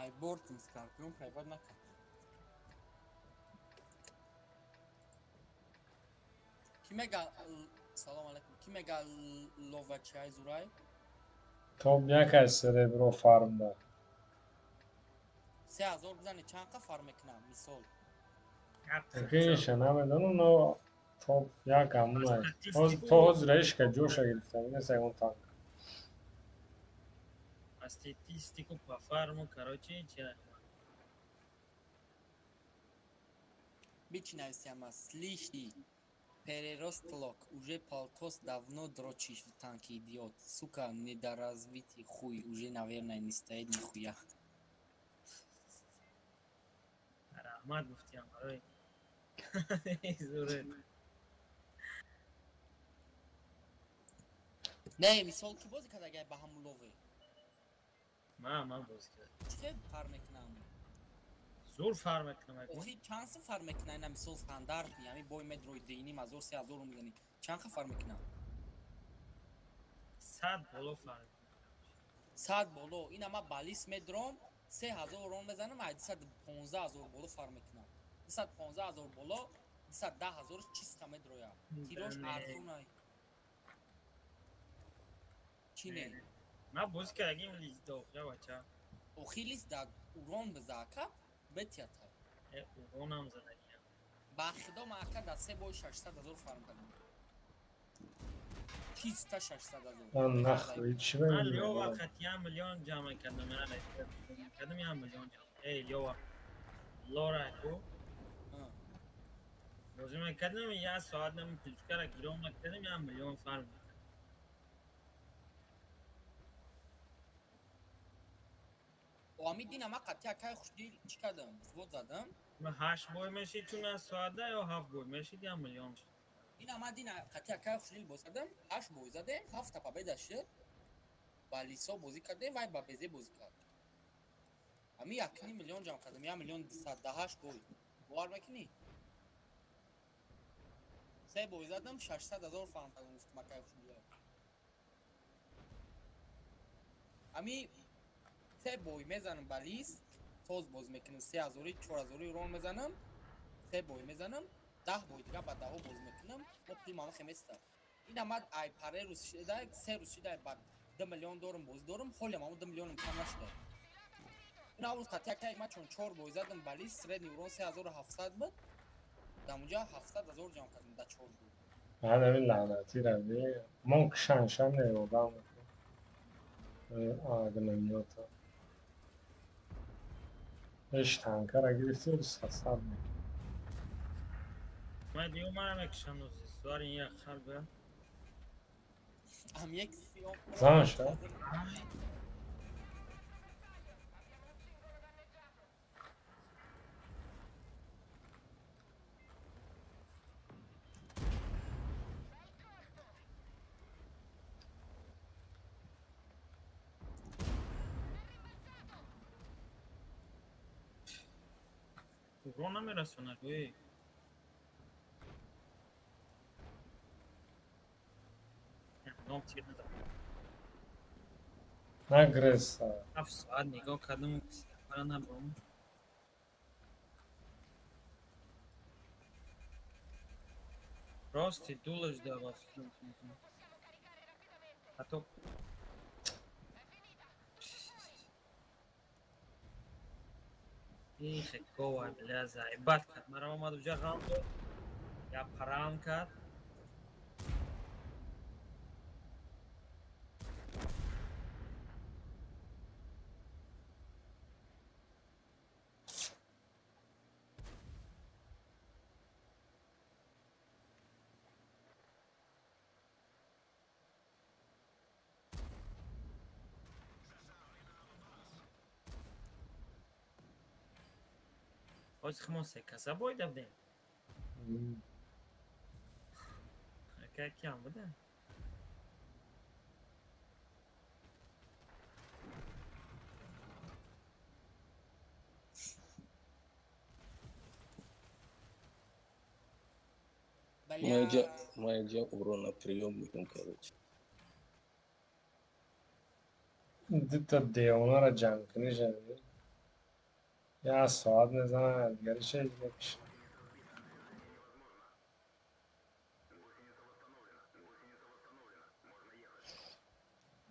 ай бортим скорпион приват накард ки мега салом алейкум ки мега ловачай зурай توپ یک سربرو فارم دا 3000 бизани чанд ка фар мекунам мисол اینکه نمیدونم نو توپ یک همونه تو حضرش که جوش گرفتم این سیمون تانک статистику по фарму короче че бичинависиама слиши перерост лок уже полтос давно дрочишь в танке идиот сука недоразвитый хуй уже наверное не стоит нихуя рахмат гуфтиам барои зурет не мисол ки бози кард агар ба ҳамун лове من باز کرد چه فر میکنم زور فر میکنم اوخی چند سه فر میکنه اینا مثل استاندارد یعنی بای مدروی دینی مزور 3000 رو میزنی چند فر میکنم 100 بالا فر 100 بالا این اما بالیس مدروم 3000 رو میزنم 215000 بالا فر میکنم 215000 بالا 210000 چیستا مدرویا تیروش ارزونه چی نه من باز کردیم لیست داخله بچه اوخی لیست در اوران بزاکا بتیتا اوران هم زدنیم با خدا ما اکا در 3 بای 600,000 فرم کنم 20 تا 600,000 من نخوی چی من بگم لیو وقت 1 میلیون جمع کردم من کردم 1 میلیون جمع ای لیو لورا کو لازم کردم یه ساعت نمی کلچکر گیرم کردم 1 میلیون فرم Omid din ama qatiya kay xush değil çıkadım. Zvod zadım. من 8 boy میشی چون ساعت یا 7 boy میشی 1 میلیون Din ama din qatiya kay xush değil bozadım. 8 boy zadım. Hafta pa bedaşı. Baliso bozi kadım vay ba beze bozi kad. Ami 2 milyon cam kadım. 1 milyon 208 boy. Var makini. Se boy zadım 600,000 falan kadım ufta kay xush değil. Ami se boy mezanım balis. Toz boz mekinim 3000 4000 ron mezanım. Se boy mezanım. 10 boy دیگه بعد 10 باز میکنم و پول مام خمیستا این آمد ای پاره روسی ده 3 روسی ده بعد 2 میلیون دارم باز دارم حالا مام 2 میلیونم کم نشده این اول قطعه که ما چون 4 باز زدم بالی سر نیورون 3700 بود در اونجا 700,000 جمع کردم در 4 بود بعد همین لعنتی روی من شنشن نیوردم آدم نمیوتا ايش تانكر اگرفتی و سخصاب میکنم من دیو منم اکشم دوستی سوار این یک خربه هم یک سیام زمان شد رو نمیرسونه روی نام تیر ندارم نگرسا 7 ساعت نگاه کردم برای نبرم راستی دولش ده باز حتی ایخ کوه بلا زایبت کرد مرا اومد اونجا غم داد یا پرام کرد Hoje remonsei casa boy da bem. Aqui é muda. Моя урона приемником, короче. دیتا دیونا را جمع کنی جمعی یا ساعت نزنن دیگری چه دیگه پیش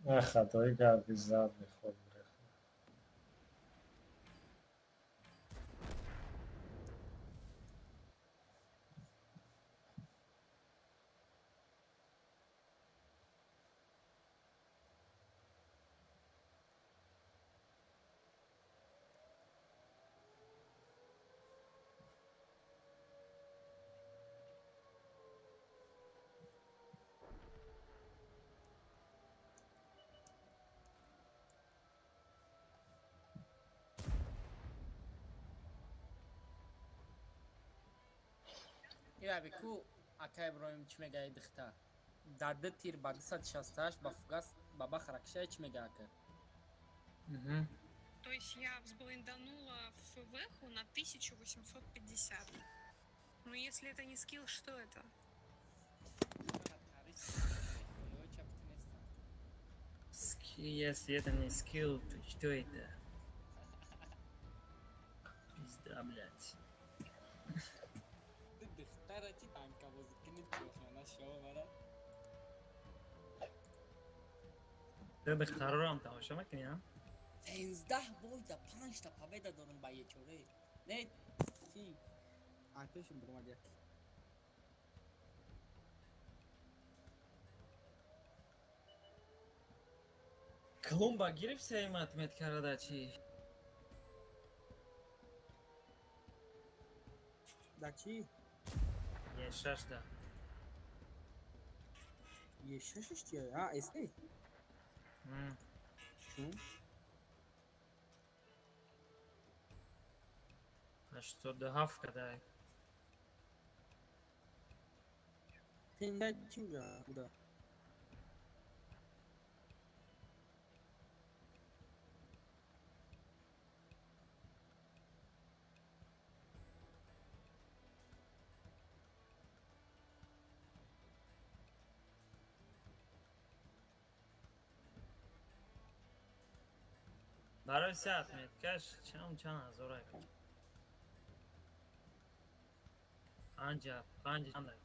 من خطایی کردی زد میخورد یا بکو اکای برایم چی میگه دخته در ده تیر با 268 با фугас با бахракша چی میگه که То есть я взблинданула ФВХу на 1850. Ну если это не скилл, что это? Если это не скилл, то что это? Пизда, блядь. دختره چی تانکا بازی کنید چوخانه شو برا ده دختر رو هم تماشا میکنی ها؟ 15 بویدا 5 تا پابیدا دارم با یه چوره نه چی آتشون برام یک Клумба гирифсем отмет карадачи. Да чи? Е шашта. Ешешиш чи? А, эсэ? Чун? А что да хафкадай. Тенда чинга буда. Барои се отмет каш чан азорай. Анҷа андай.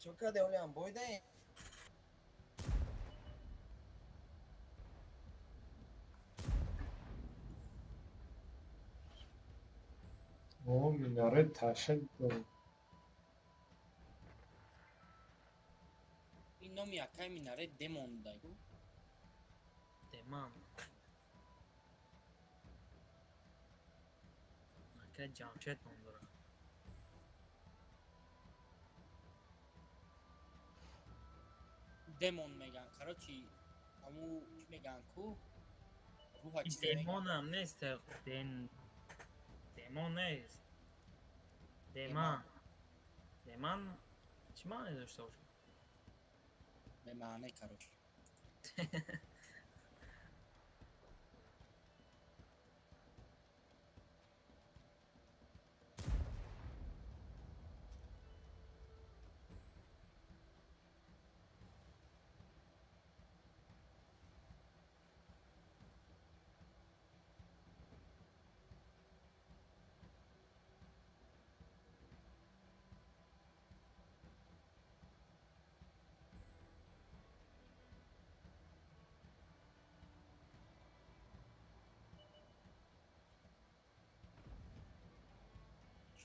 Чука девлям бойдай. او میناره تشک داره. این номи якай минаре демондай. Демам. Ака ҷамшед ном дорам. Демон меган. Короче, аму чи меган ку? Руҳа чизе меган. Демонам нест. Демон нест. Деман чӣ маъне дошта бошад? Бе маъне, короче.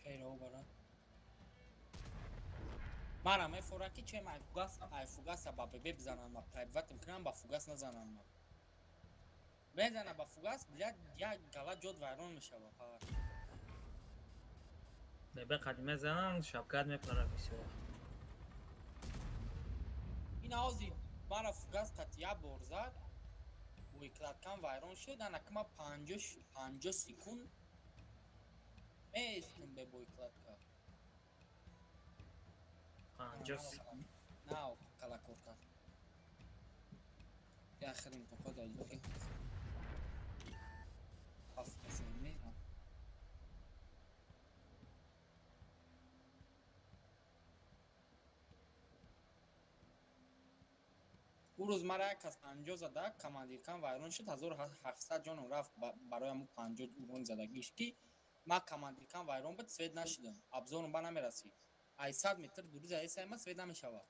چرا برا мара мефурад ки чем айфугаса ба бебе бизанам ма прайват мкунам ба фугас назанам ма безана ба фугас блядь як гала ҷод вайрон мешава фақат бебе қад мезананд шабкат мепарад бисёр. ин ҳозир мара фугас қат як бор зад буйклаткам вайрон шуд анакма 50 секунд меистем бе буйклатка 50 секунд. на калакурка яхрин похода ҷои афкасем мера ӯ рӯз мара як кас 50 зада командиркам вайрон шуд 1700 ҷонам рафт бароям 50 урон задагиш ки ман командиркам вайрон буд свет нашудам абзорам ба намерасид ай 100 метр дури заисаема свет намешавад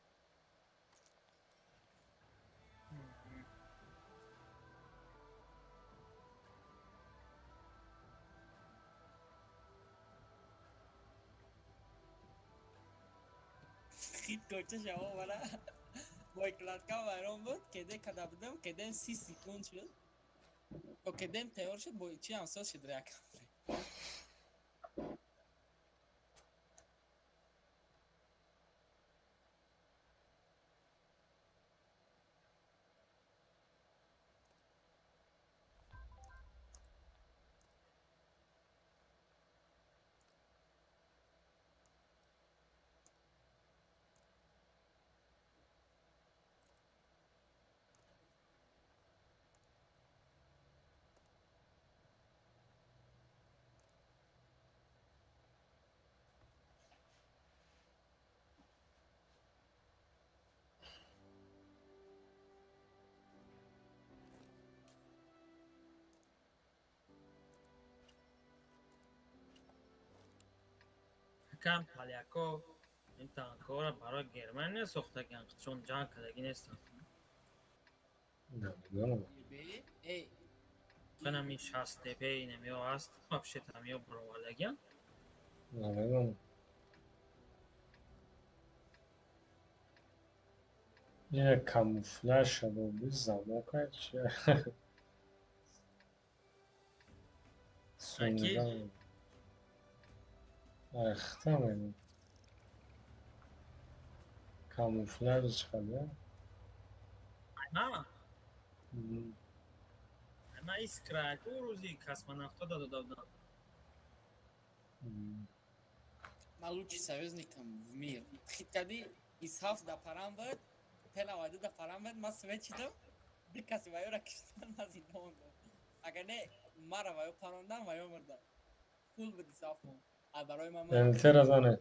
хит коча шава бара буйклаткам вайрон буд кеде када будам кедем 30 секунд шуд то кедем тайёр шуд бо чи ҳамсос шуд реакам کم پالیاکو این تانکورا برای گرمنیا ساختگان چون جنگ کردگی نیستن. نمیدونم. ای خنا می 60 تپه نمیو است вообще там یو برولگیان. نمیدونم. یه کاموفلاژ شده bir zamokać się. Sonradan ayakta kamuflaj çıkardı. ها Hmm. اما ایسکرا دو روزی کسمونافتا دادن. Hmm. малучи союзникам в мир. Хиткади исхаф да парамбад, пела вайда да парамбад, ма свечидам, дикаси вайора киштан ма зиндон гом. Агар не мара вайо парондан вайо мурда. Фул буд исхаф кун. А барои ман Enter azanı.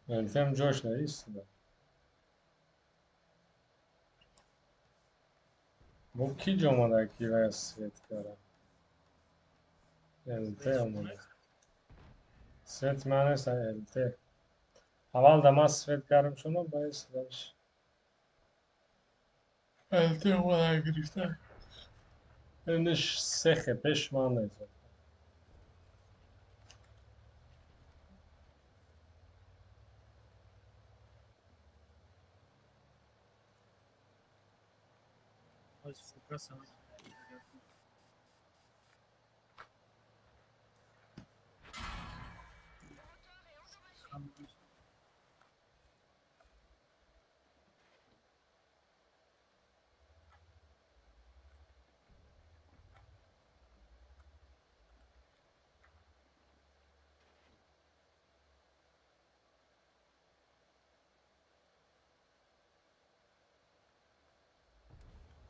Eltem coş ne istiyor? Bu ki comadaki ve svetkara. Elte ama. Svet manesa elte. Aval da mas svetkarım şunu bayıs demiş. Elte olay girişte. Önüş sehe peşman neyse. از فوکس هم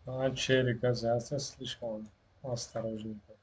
А челик оказался слишком осторожненько.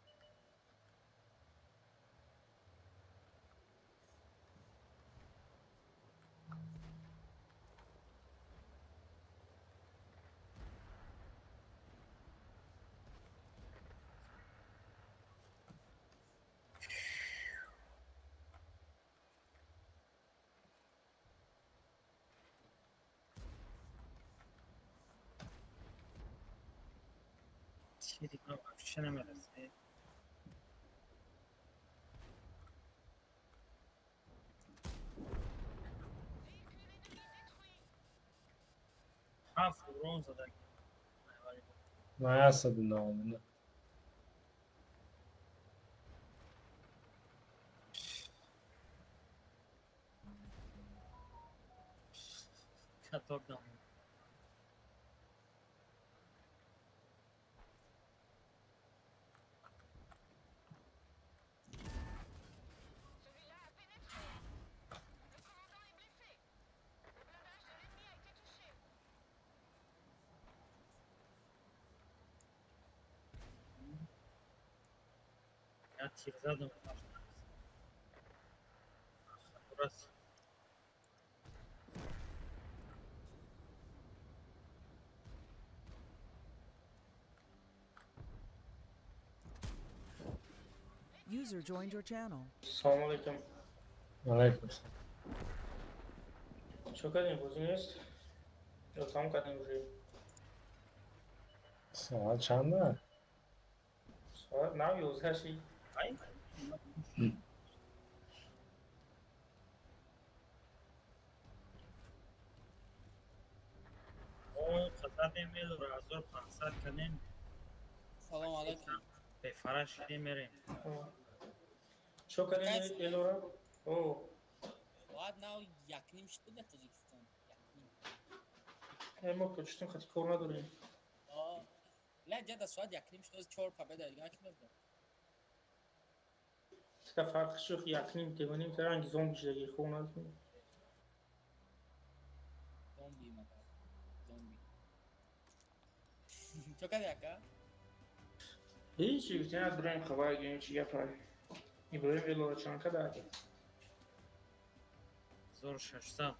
چی دیگه вообще نمیرسه. هفت برون زدن. Neyse dinamını. کتاب دام. یا تیر زدم. burası. User joined your channel. Selamünaleyküm. Aleykümselam. Что кадим, bozun есть? Я там кадим уже. Saat çanda? Saat ne yapıyoruz her şey? Ay. او خطاب ایمیل رو از 1500 کنیم Salam alaikum. به فرش میریم. Что кадим Элора? О, Saat now yaknim shud da Tojikiston. ما почтим خاطر کار نداریم. لا جد saat yaknim shud 4 победа دیگه کنید. Ska farkı yok yakınım demenim ki hangi zombi şeyi konu Zombi mata. Zombi. Çok hadi acá. Hiç bir tane durayım havaya gelin şey yapar. иброҳим велорачанка дад 1600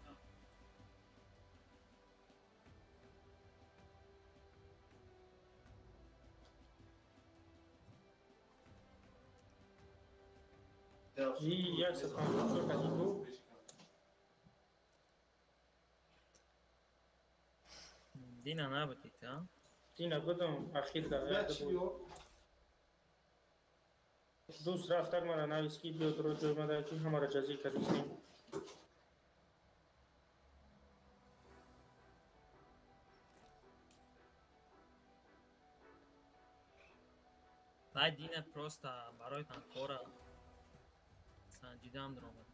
154 кадибу Dina nabudit, ha? дина будам ахир дӯст рафтак мара навис ки биё дуро ҷой мада ки ҳамара ҷазӣ кардистем Ай Dina просто бароятан кора санҷидан даромад.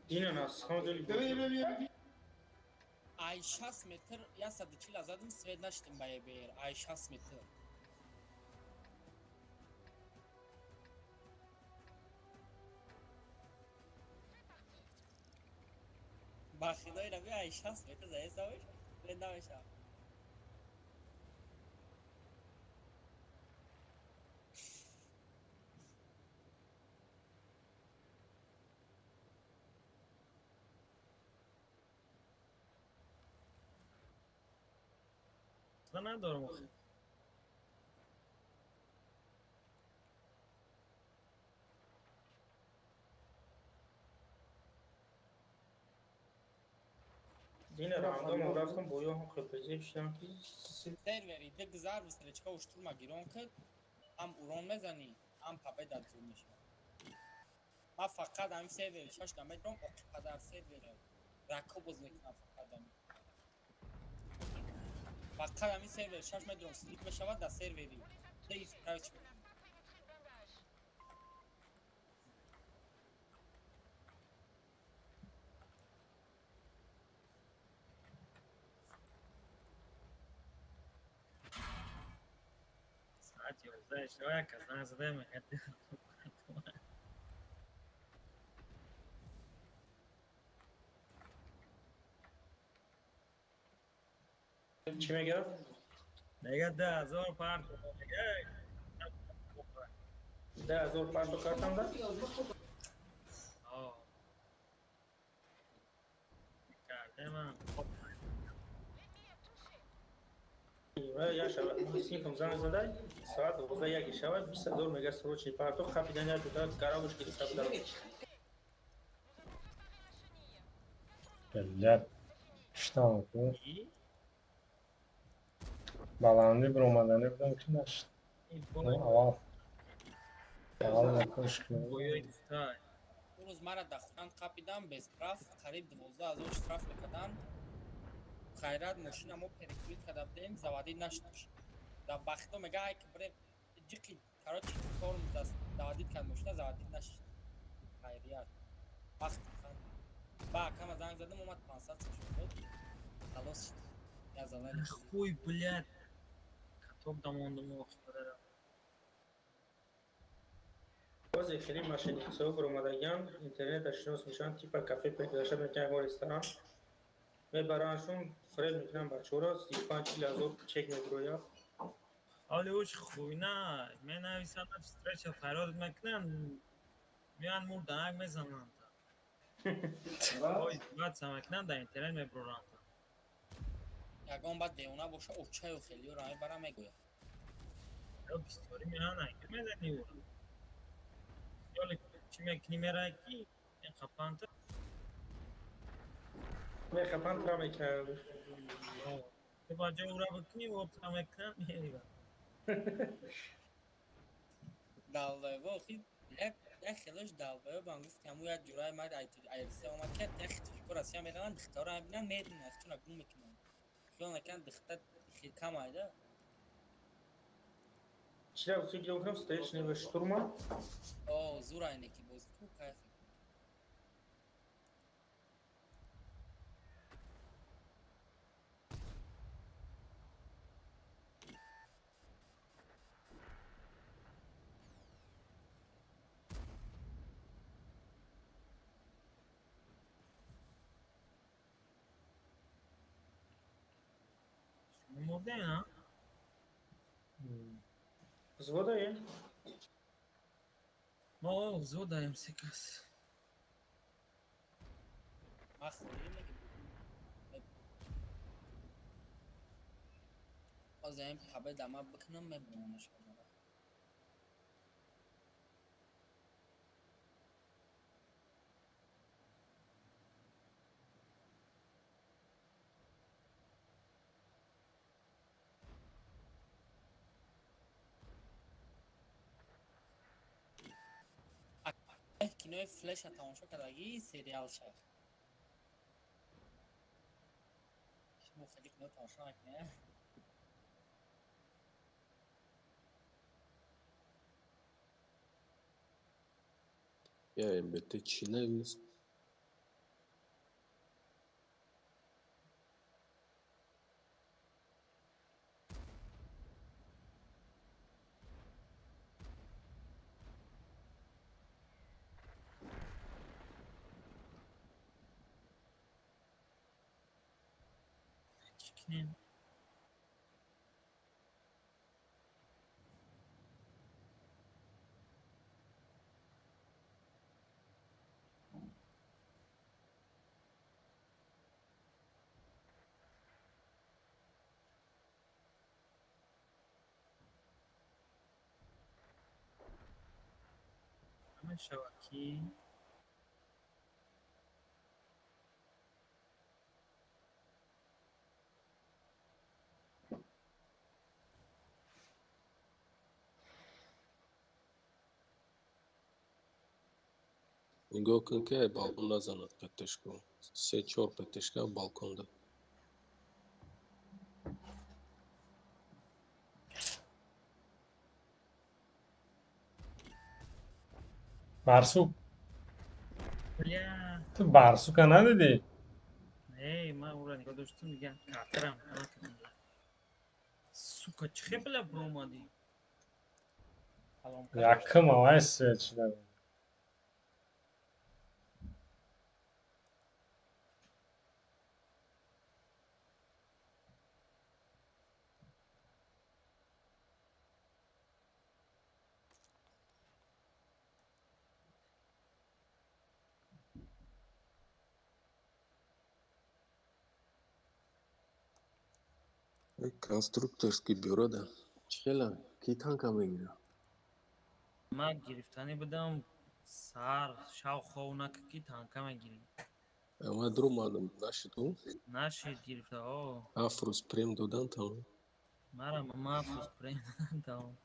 дина нас ҳамадули ай 60 метр 140 задим свет наштим ба ебер ай 60 метр ба худои раби ай 60 метр заесавиш свет намешам ندارم آخه. дина рамдам рафтам бо ё ҳам хелпезеб шидам ки сервери дик зар вистречка уштурма гирон кад ҳам урон мезани ҳам победа зуд мешавад ман фақат ҳамин сервери шашта метром оқипадар сервери рако боз мекунам фақат ҳамин сервери 6 метром слип мешавад дар сервери исправич мекунам Saat 11 человек, а задаем это. чӣ мегӯяд Мега 10,000 парт. 10000 парту кардам да Кардема. як шавад синфам занг задай соат 12 шавад 20000 мега срочный парту хапидан як дуда гаравуш гирифта будам Блядь. Что там? Баланды bir омадани будам ки нашд. Авал. Авал накушки. рӯз мара дар хунанд қапидан бесправ қариб 12000 штраф мекардан хайрат мошинамо перекурид карда будем заводӣ наштуш дар бахто мега ай ки бирем ҷиқи короче кор заводид кард мошина заводид нашид хайрият вақти хан ба акама занг задам омад 500 сом шуд халос шуд я завали Хуй, блядь. Каток дамондам оқипадар. бозе хеле машини ҳисоб омадагиан интернета шинос мешаванд типа кафе пекдаша мекунанд ё ресторан мебараншон фред мекунанд бачаҳоро 35000 чек мегӯяд Ҳоли уч хуй на. Менависанд встреча фарод мекунанд. Миан мурданак мезананд. Ой, баъд самекунанд дар интернет мебуранд. ягон баъд девона боша очаю хелиёро мебара мегӯяд Ё бисёри миан ай мезани ӯ. Ёли чӣ мекунӣ мерай ки ин қапанта. мехапанд ра мекунанд Ту ба ҷои ӯра бикунӣ ӯ та мекунанд меривад. далбайво хи як хелош далбайо бам гуфт ҳаму як ҷурай мад айрса омад кард як хитошко россия мераванд дихтара мебинанд мединанд чуна гум мекунанд хиёл накунанд дихта хи кам айда чира фикр мекунам встречного штурма о зур айне ки боз ку кайф مرده اینا؟ Взвода є? ما زود داریم 3 کس. من خیلی میگم باز این پبه دمه بکنم میبرمش کنم کینوی فلش تماشا کردگی سریال شد شما خیلی کنو تماشا نکنه Ya elbette Çin'e biz. چکنیم. همه شبکی. نگاه کن که بالکن نزند پتشکو. 3-4 پتشکا بالکنده. برسوک بله. تو برسوک ندیدی؟ ای من او را نگاه داشتم میگم کاترم. سوکا چه بلا برومادی. Yakım ama İsveç'te. Конструкторский бюро да. Чхела, کی танка میگیره. من گرفتنی بدم سر شاو خونه که تانکه میگیریم. اما درو مادم نشد تو. نشید گرفته ها. افروز پریم دادن تمام. مرا ماما افروز پریم تمام.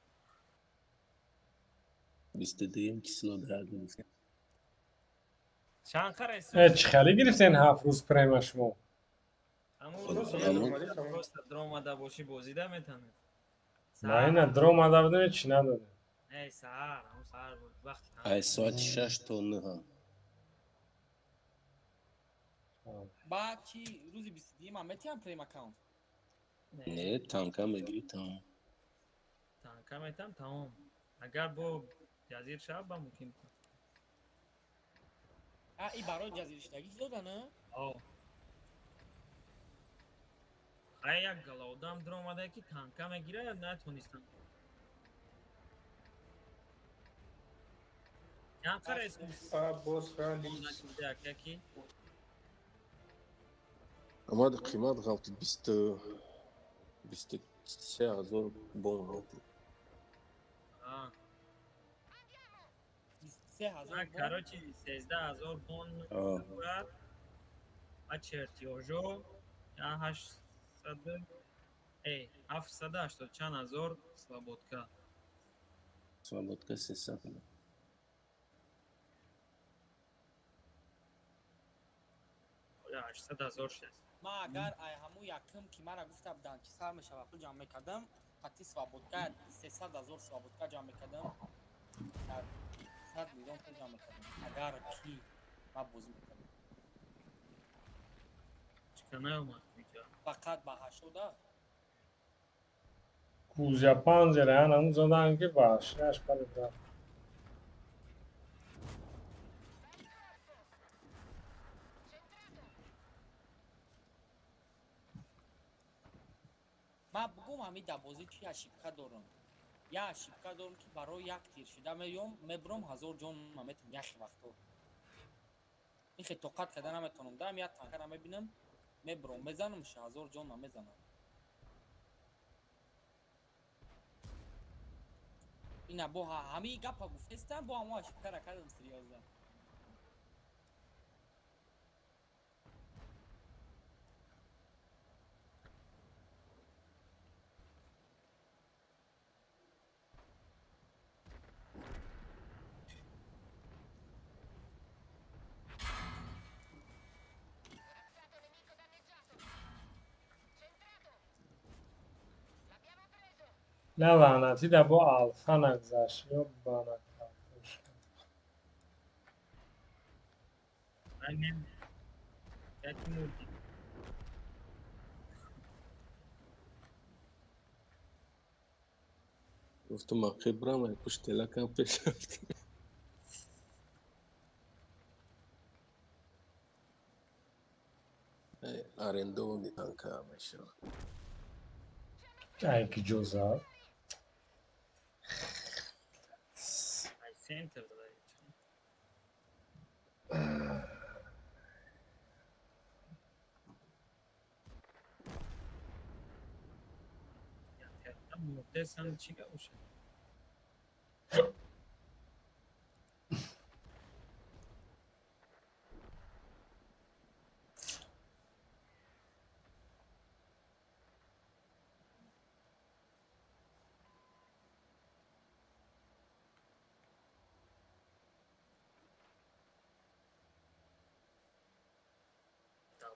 22 کیلو درد. چند خره است؟ چخالی گرفتین 7 روز پریمش مو. پست درام آده باشی بازیده میتونه. ما اینا درام آده بودیم چی نداده. ای سهر همون سهر بود وقتی ای ساعت 6 تونه ها. بعد چی روزی 22 من میتونم پریم اکانت نه تانکا میگیری تمام. تانکه میتونم تمام. اگر با جزیر شب با ممکن تو. این برای جزیرشتگی دادنه؟ آه. خیلی یک گلودم در اومده که تانکه میگیره نتونستم. چند خره است؟ باز خالیس اما ده قیمت غلطی 23,000 بون غلطی. 23,000 بون؟ کراچی 13,000 بون بود. اچرتیوژو یا 780 چند هزار سلابودکا. سلابودکا 300 یا 800,000 شست. ما اگر همون یکم که من را گفته بودن که سر میشه و پول جمع میکردم قطعی سوابودکا 300,000 سوابودکا جمع میکردم 100 میلیون پول جمع میکردم اگر کی ما بوز میکردم چکنه اومد میکرد فقط به 80 کوزیا 5 لرن همون زدن که باشش پرده. من بگم همین در بازی چی اشیبکه دارم. یا اشیبکه دارم که برای یک تیر شده میبرم 1000 جان میتونم یک وقتا. این خیلی طاقت کردن نمیتونم دارم یک تانکر میبینم میبرم میزنمش 1000 جان میزنم. اینا با همین گپا گفتم با هم اشیبکه را کردم سریازه. نه لعنتی در با الفا نگذشت یا با نگذشت. من نمیدونم یکی مردی گفتم خبرم پشت لکم پیش رفت. آرندو میتن که همیشه که جزا ای سنتر داره مرده سن چی که باشه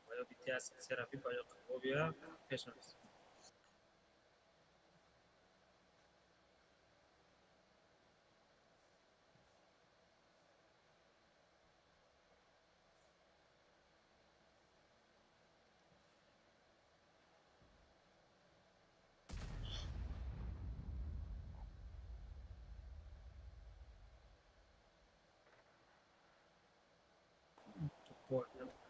باید بیتی از سرافی باید خوبیه پیش نرسید باید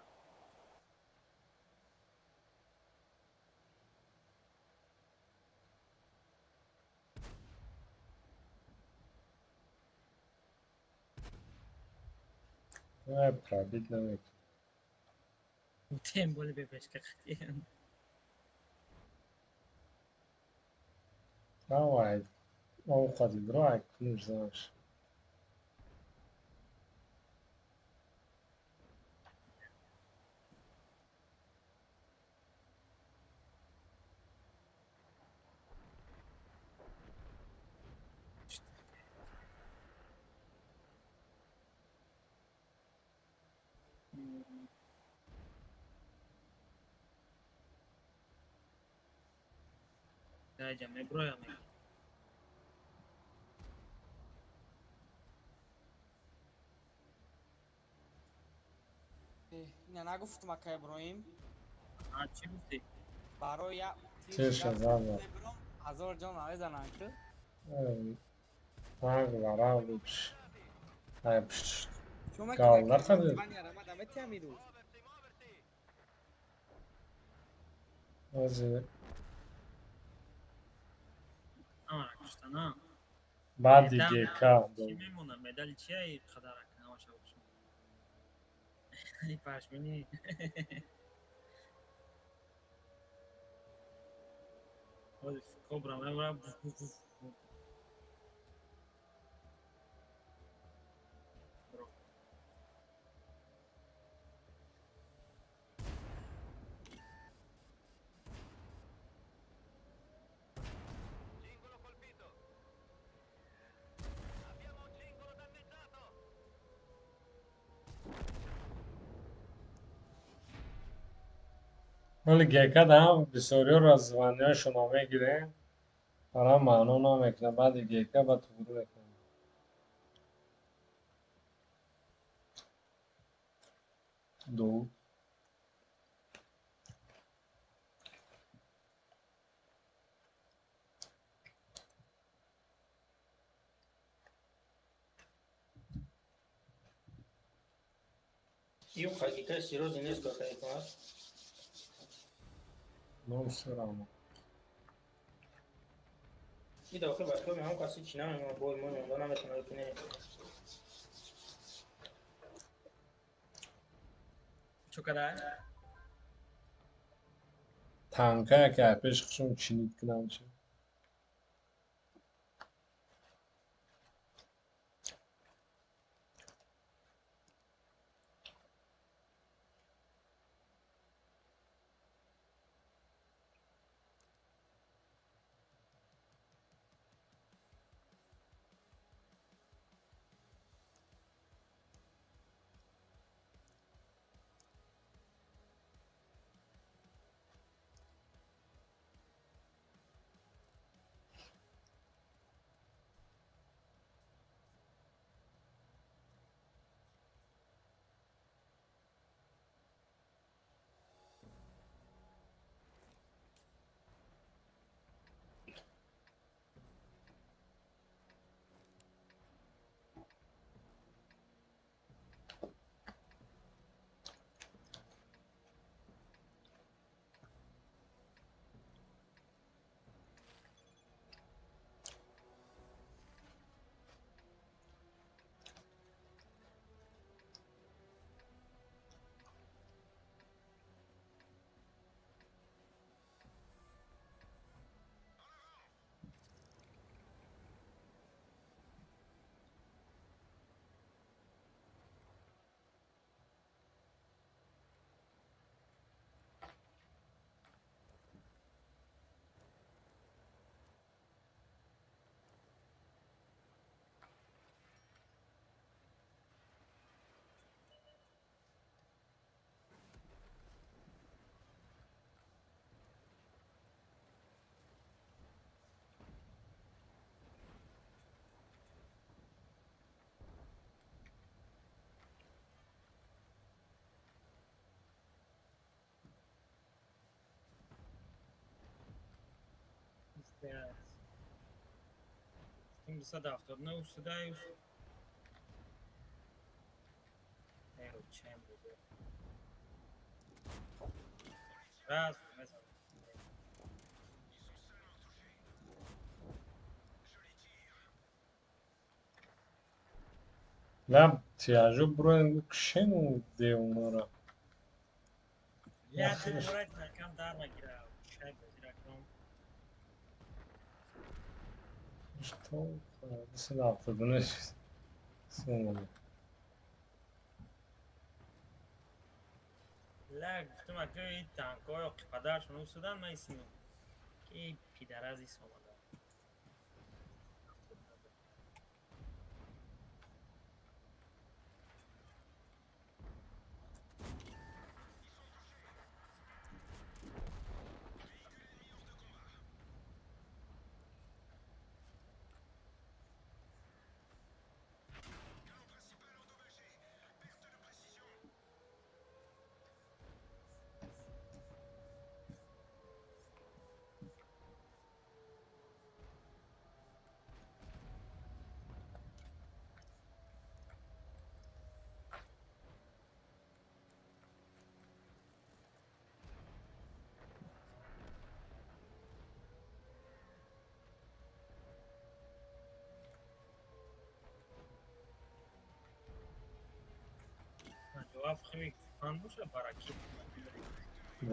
نه پرابید نمیکنه. تیم بولی ببش که خیلی نه واید او خواهدی برو اکنون زنش نه جمعه برای همه اینا نگفتم که ابراهیم چی گفتی؟ برای تیر شده میبرم 1000 جان میزنن که نه گوارا بودش نه پشت شما که گال در نخده من یارم دمت هم میرو ازی آه کشتن نه بعد دیگه که چی میمونه مدل چیه خدارک نماشه باشم ای پشمینی ولی کبرا میبرم ولی گیکه هم بسیاری رو از زبانی های شما میگیره برای معنا نمیکنه بعد گیکه با تو برو بکنه دو Io hakika siroz ines ko kai pas. نو سرامو این داخل بچه ها هم کسی چی نمیمونه بای ما نمیده نمیتونه بکنه چو kadar? Tanka که عشقشون چینید کنم چه Şimdi sadaftar ne ustadayız? Ne o çember? Raz mesela. نه تیاجو برو انگو کشنو ده اونارا Ya de burayı rakam dar mı girer? Şey bir rakam. İşte nasıl atladığını sonra. La giftim akı tanko yok kadar şunu ustadan mı ismi? Ki pidarazi somada. Cevap kimi kanmış ya baraki.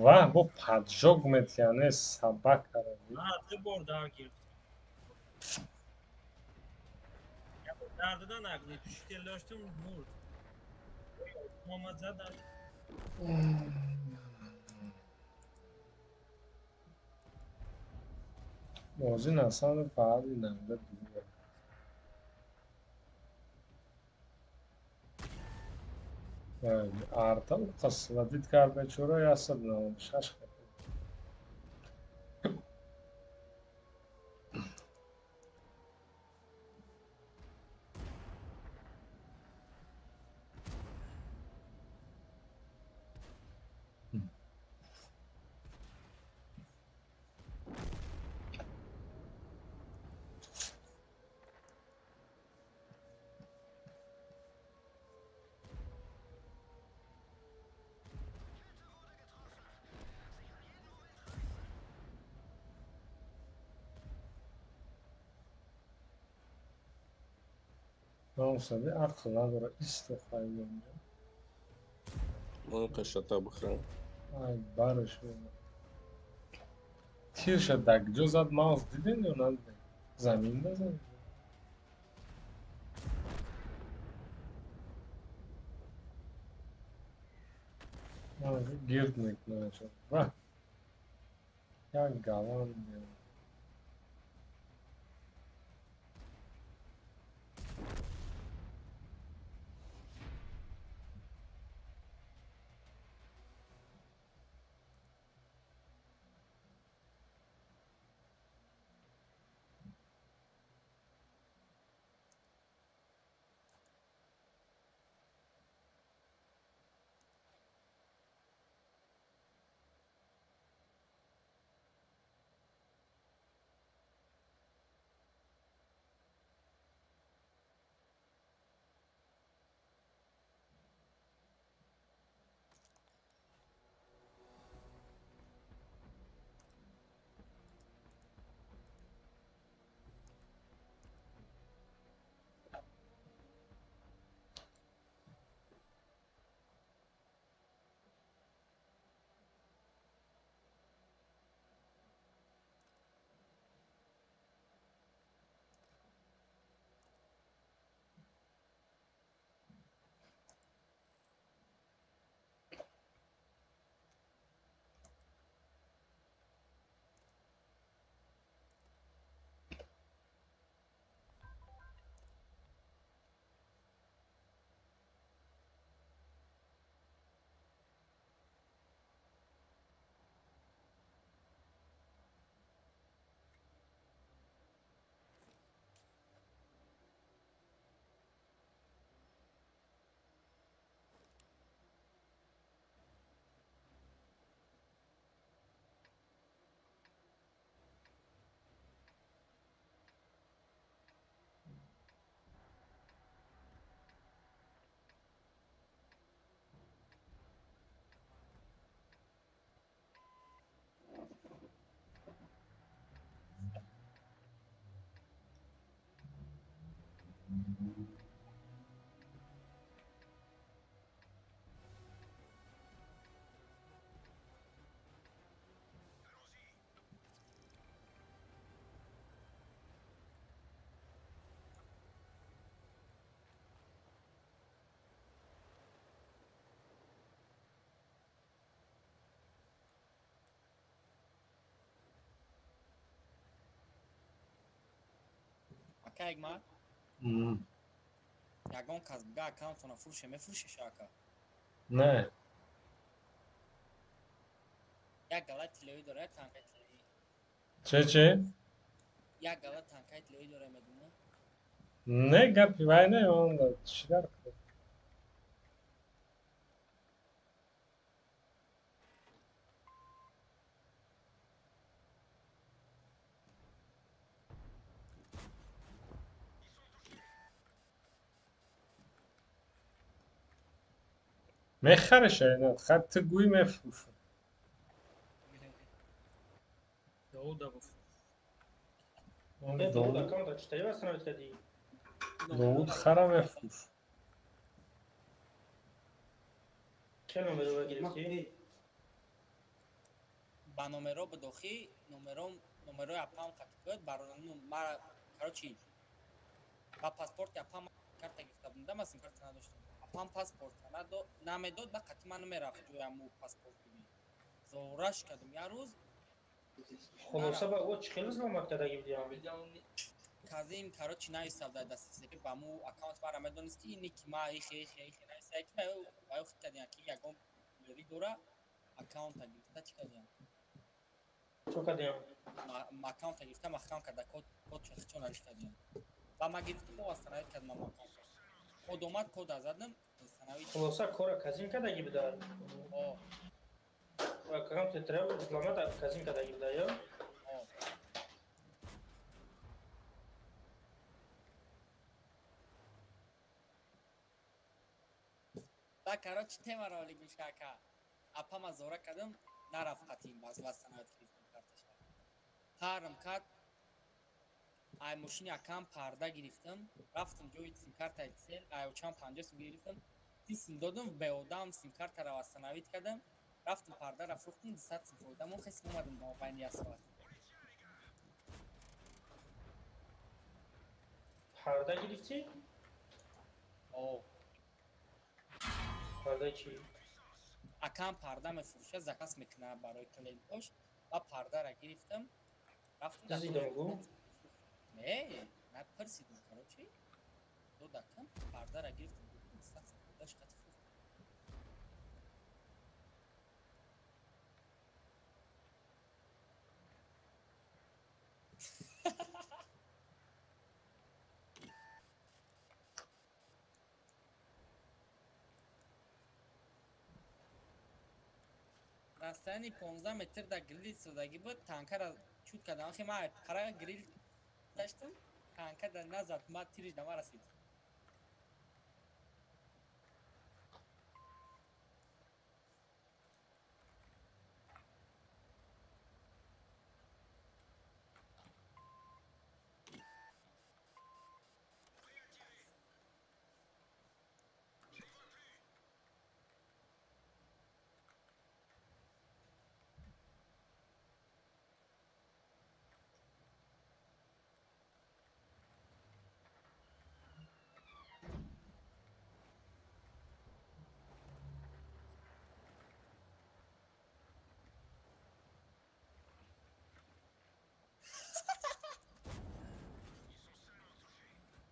و با پادجوگ متیانه سبک کردی Ha de borda girdi. Ya bu dardadan aklı düştülerleştim mur. Muhammed Zadar. موزین اصلا فقط این نمیده دیگه ارتا قصة دید کرده چورا یا سب نمونشش خیلی ناموساده عقل نداره استخوایی اونجا من قشتا بخرم. ای برش بینم تیر شد دک جو زد ماوس دیدین یا ندیدین زمین بزن گرد میکنه شد و یک گوان میاد Окей, ма. Ягон каз бга аккаунт на фруше мефруше шака. نه Як галат тилои дора, як танкай тилои. چه؟ Як галат танкай тилои дора медуна. نه گپی وای نه اون چی در کنه میخرشه نه خط گوی میفروشه داود بفروش. به داود اکانت چطوری واسه کردی؟ داود خرم میفروش چه نمره رو گرفتی؟ با номеро بداخی номеро апам катибад барои мара короче ба паспорт апам карта гирифта будам аз ин карта надоштам апам паспорт намедод ба қати ман мерафт ҷои аму паспорт бибин зораш кардам як рӯз خلاصه با او چه خیلی زحمت کرده بودیم казим короче наистав дастасе ки ба му аккаунт мара медонист ки ини ки ма ихе наистае ки ба ё хит кардиям ки ягон мери дора аккаунта гирифта чӣ кардиям چه کردیم؟ аккаунта гирифтам аккаунт карда код чон чӣ кардиям ба ма гирифтам вастанавид кардам аккаунт код омад кода задам вастанавид خلاصه کار کازین کردگی بوده اکانت ترابل زحمت کازین کردگی بوده یا ба короче темаро оли гӯшака апама зора кардам нарафт қатим аз вастанавид гирифтам карташа ҳарм кард ай мошини акам парда гирифтам, рафтам ҷои симкартаи сел, айочам 50 сум гирифтам, 30 сум додам, бе одам симкартаро вастанавид кардам, рафтам пардаро фурӯхтам, 200 сум фоида монхестам, омадам ба байни 1 соат. Parda girifti? О, Parda çi? акам парда мефурӯшад, заказ мекунад барои клиентош ва пардаро гирифтам, рафтам дар Дидам гу? не, напарсидам, короче, додакам, пардаро гирифтам, 200 сум фоидаш қатӣ фурӯхтам. Расстояние 15 метр да грил истодагӣ буд, танкаро чуд кардам. Ахи ман пара грил даштам, танка да назад, ман тириш да ман расид.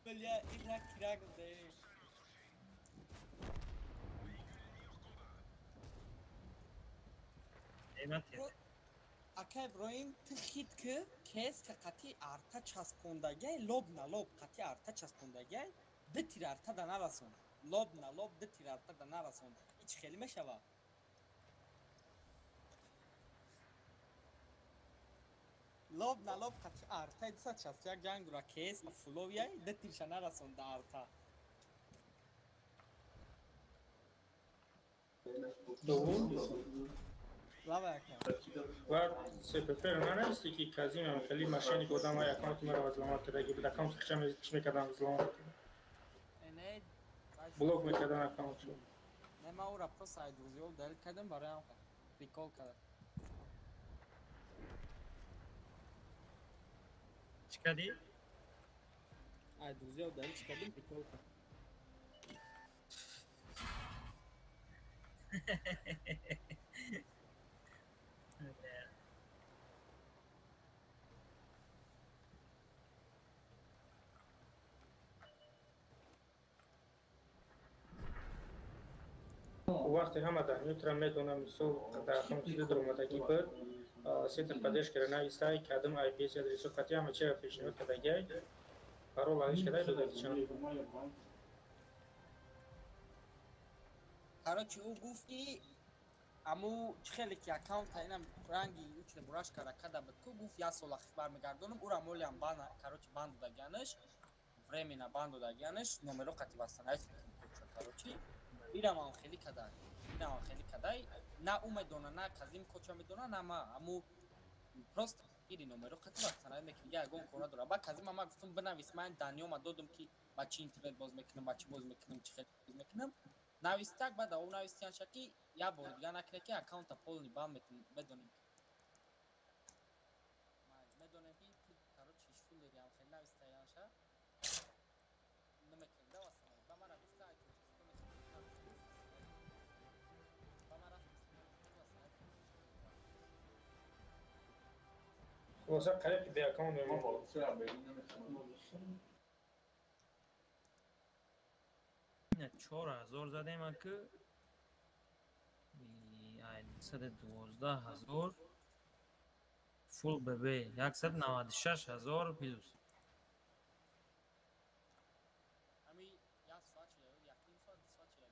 Бля, ина кирак де. قیمت Ака Иброҳим, ту хит ки кес ки қатъи арта часпондагай, лоб на лоб қатъи арта часпондагай, ду тир арта да нарасон. Лоб на лоб ду тир арта да нарасон. Ич хеле мешава? Лоб на лоб қатъи арта 261 ҷангура кес фуловияй, ду тирша нарасон да арта. Лава ака. و سپپر من هستی که کازیم هم خیلی ماشینی که آدم های اکانت مرا وزلامات کرده که اکانت خشم چی میکردم وزلامات کرده Не, بلوک میکردم اکانت شو не ман ӯро просто айдузиҳо далил кардам бароям прикол кард. چی کردی؟ айдузиҳо далил чӣ кардам прикол кард. وقتی همه در میترم میدونم مثل در اکانت چیزی در اومدگی بود سیتر پدش کرده نویستای کدام آی پی اس ادرسو قطعی همه چی را پیشنهاد کردگی парол алиш кадай додагӣ чанд короче ӯ гуфти аму чӣ хеле ки аккаунта инам ранги учне бураш карда када буд ку гуфт 1 сол ахир бармегардонам ӯра молиам бана короче банд додаганаш временно банд додаганаш номеро қатъи вастанавид куча короче ирамам хели кадай на ӯ медона на казим куча медона на ма аму просто ири номеро қатъи вастанавид мекунӣ ягон кора дора ба казим ама гуфтам бинавис ман даниёма додам ки ба чӣ интернет боз мекунам ба чӣ боз мекунам чӣ хел боз мекунам навистак баъд ав навистиянша ки як бори дига накуне ки аккаунта полни банд медонем медонем ки короче шулериам хел навистаянша намекунем да вастанавид ба мара гуфта ай ба мара خلاصه قریب که به اکانت میمون 4000 زدیم که 112000 فول ببی 196000 پلوس ами як соат шуда як ним соат 2 соат шуда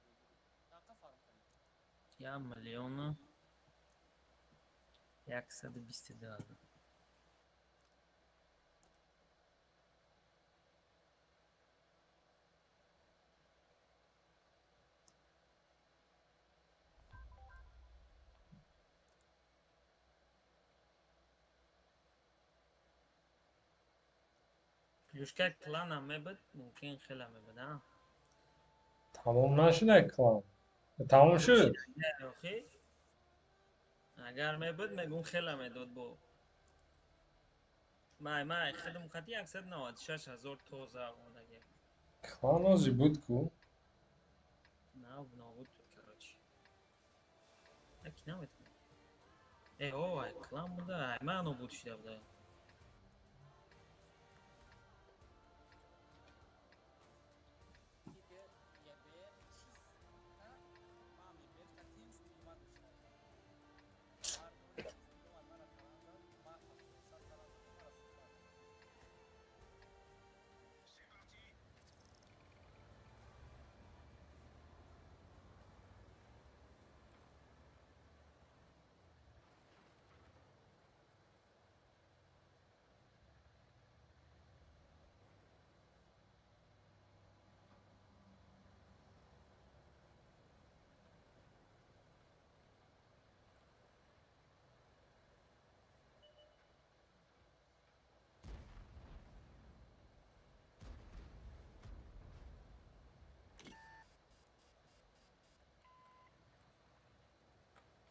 якка фарқ кард 1,122,000 یوشکه کلان هم میبود ممکن خیلی میبود ها تمام نشده کلام تمام شد آخی اگر میبود میگون خیلی میداد بو مای خودم خطی 196,000 توزه آمدگی کلام آزی بود کو نه نابود کراچی اکی نمیتونم ای اوه کلام بوده من نابود شده بوده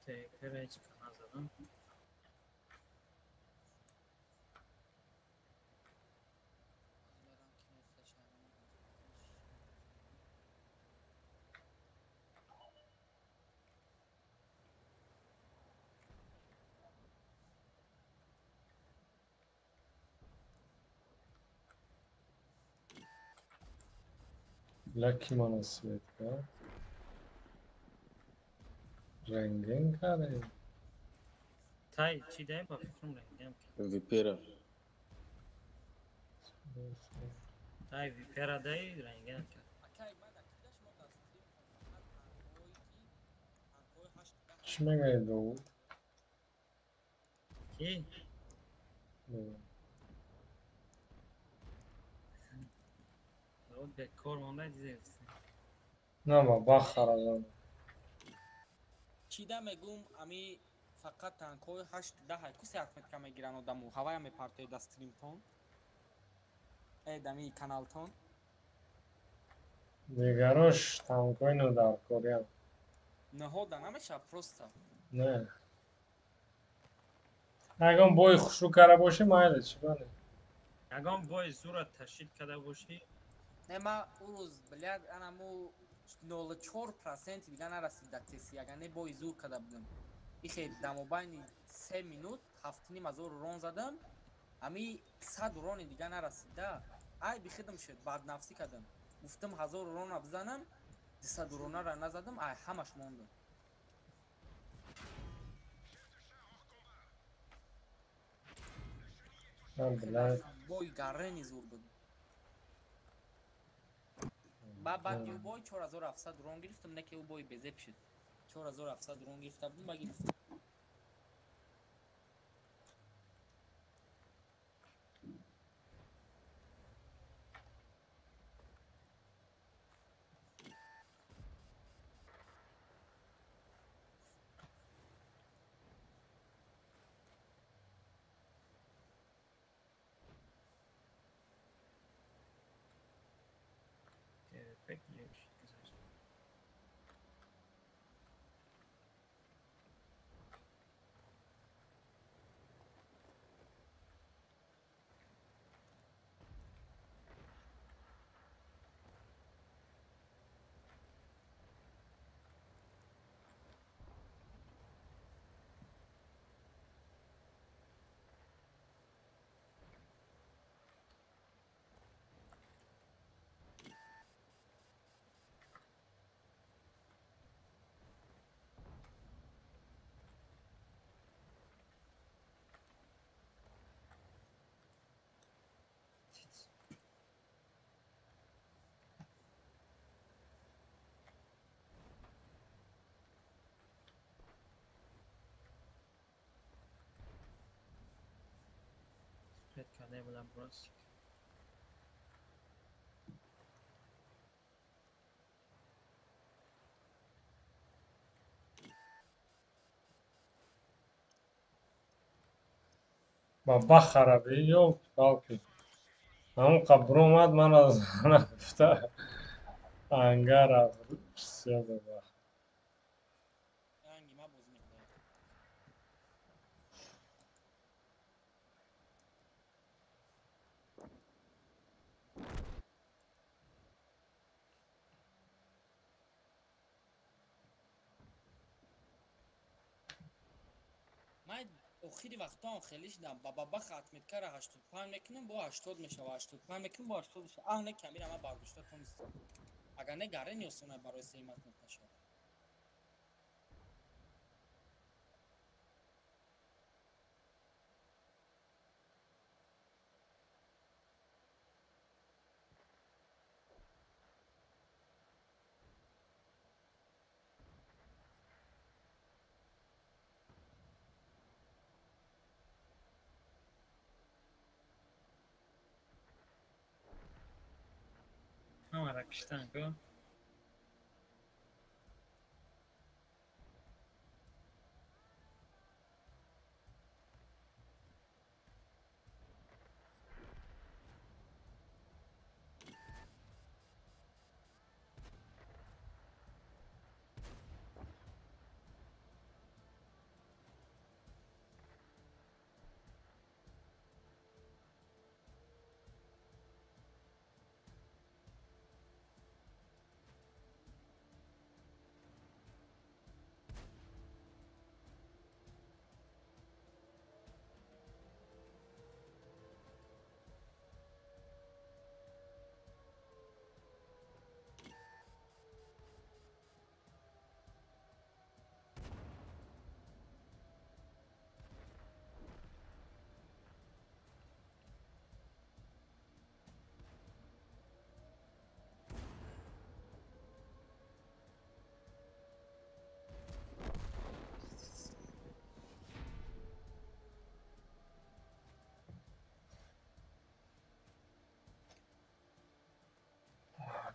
تیکر هیچ کنه زدم لکی منو سوید کرد رنگین کرده تای چی ده با فکرم رنگیم کرد ویپیرا تای ویپیرا ده رنگیم کرد چی میگه داود کی؟ داود به کار مانده دیده نه ما بخر از چیده میگم امی فقط تنکوی 8-10 کسی حتمت که میگیرن و دمو هوای همی پارتوی دا ستریم تون ای دمی کانال تون دیگراش تمکوینو در کوریا نهودا نمیشه پروستا نه اگه بای خوشو کرده باشه مایده چی بانه اگم بای زورا تشدید کرده باشی نه ما او روز بلیاد انمو 0.4% دیگه نرسید تسی اگر نه بای زور کده بودم ایخی دمو بین 3 minut 7,500 رون زدم امی 100 رون دیگه نرسیده ای بخیدم شد بعد نفسی کدم گفتم 1000 رون بزنم 200 رونه را نزدم ای همش موندم من بلد بای گرنی زور بود بعد دیو بای 4700 رون گرفتم نه که او بای بزپ شد 4700 رون گرفته بودم بگیرفتم پک کرده بودم براسی ما بخره بی یا باکی همون قبر اومد من از رفته انگار رفت بسیار ببخ هنگی ما بازی میکنم. من آخری وقتا خیلیش دم بابا ختم میکره 85 میکنم با 80 میشه و 85 میکنم با 80 میشه نه کمی را من برداشته تو نیست اگر نه گره نیستونه برای سیمت نتشه همه را کشتن که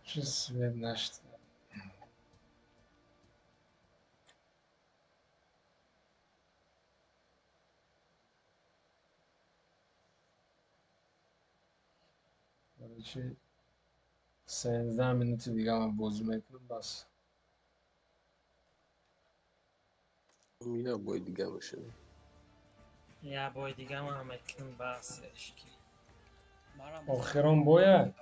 چه سوید نشته برای چی 13 minut دیگه من بازی میکنم بس یه بای دیگه میشه یه بای دیگه هم همه کن بحثش کی آخران باید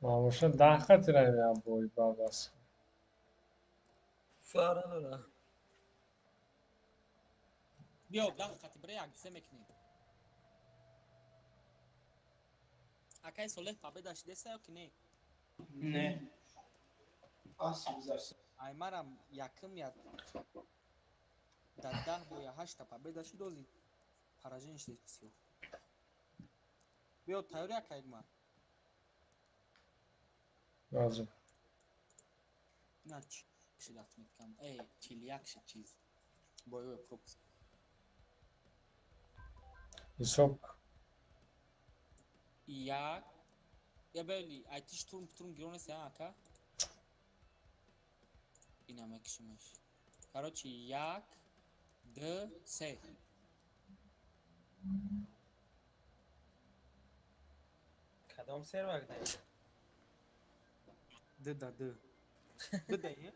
ماموشا 10 خطی رایمی باید با بس فاره داره بیا 10 خطی برای عکسه میکنیم اکای صلح پابداش دسته که نه نه آسی بزرسه ای مرم یکم یا در 10 با یا 8 پابداش دوزی поражение شدید بسیار بیا تایوری اکاید ما لازم نه چی لفت میکنم ای چیلیاک شد چیز بایو پروپس حساب یک یا بلی ایتیش تورم گیرونه سه اکا اینم اکشمش короче یک دو سه کدام سروک داری؟ دو دا دو دو دهی؟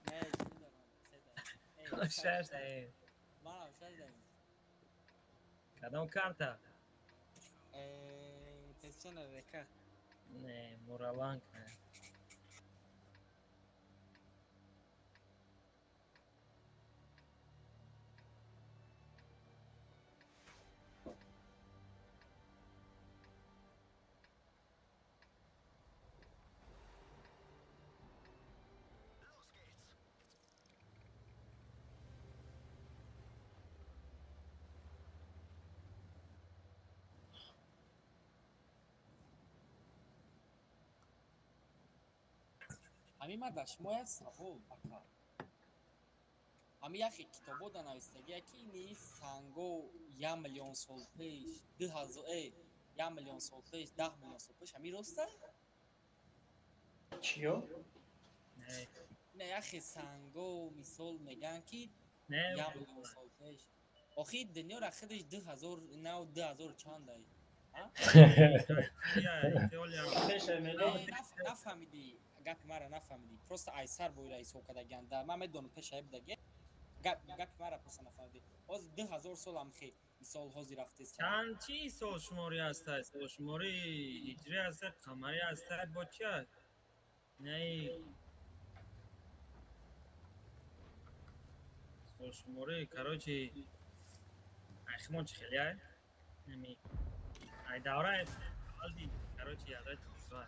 نه دو دارم سه دهی شش داری من شش دهی کدام کارتا؟ پسیون رکا نه مورالانک نه همین مردش موی سابو بکا همین یخی کتابو دا نویستگی یکی نیست سنگو 1,000,000 سال پیش 1,000,000 سال پیش 10,000,000 سال پیش همین راسته؟ چیو؟ نه نه یخی سنگو مثال میگن که نه 1,000,000 سال پیش آخی دنیا را خودش 2000 نه 2000 چند ای یا ایتالیا پیش میلیون نفهمیدی گپ مرا نفهمیدی پروست ایسر بوی رئیس وکدا گنده من میدونم پیش ای بودگی گپ مرا پروست نفهمیدی باز 2000 سال هم خی مثال هازی رفته است چند چی سال شماری هسته؟ سال شماری هجری هسته، قمری هسته، با چی هست؟ نه سال شماری کراچی اخمان چی خیلی های؟ نمی ای دوره حال دی کراچی یاده چیزوه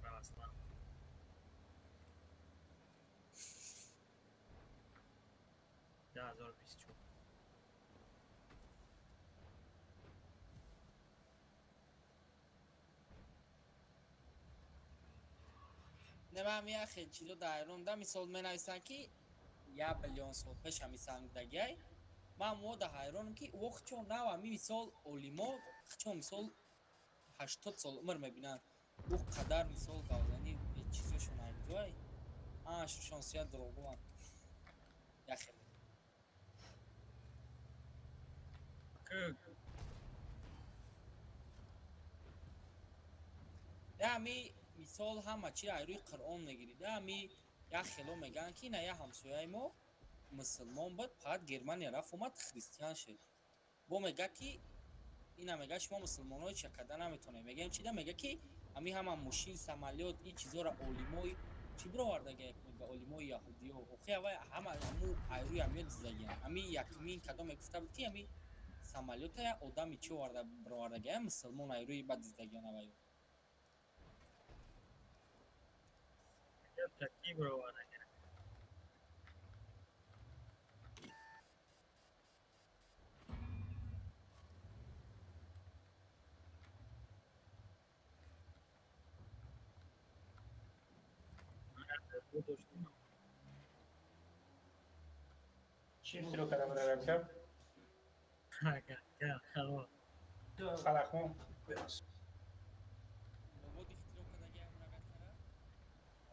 روستان 2024 نه من می اخی چیزو دایرون دا مثال می نویسن که 1 میلیون سال پیش همی سنگدگی من مو دا حیرانم که وقت چون نو همی مثال اولیما چون مثال 80 سال عمر میبینن او قدر مثال گاودنی چیزشون ایگزای شانسیت دروغو هم یخی که ده همی مثال همه چی روی قرآن میگیری ده همی یک خیلو میگن که نه یه همسویه ما مسلمان بود فقط گرمانی رفت اومد خریستیان شد با میگه که این میگه شما مسلمان های چقدر نمیتونه میگه چی ده میگه که همی همه ماشین سمالیات این چیزا را اولیمای چی برو وردگه میگه اولیمای یهودی ها اوخی همه همو ایروی همیت دیزگی همی یکمین کدام میگفته بود که همی سمالیات آدمی چی ورده برو وردگه مسلمان ایروی بد دیزگی نویو یا تکی برو وانه رو داشتیم چی رو کدام را رفت خلاقون بابا دیختیرو کدگه همون اگر کرد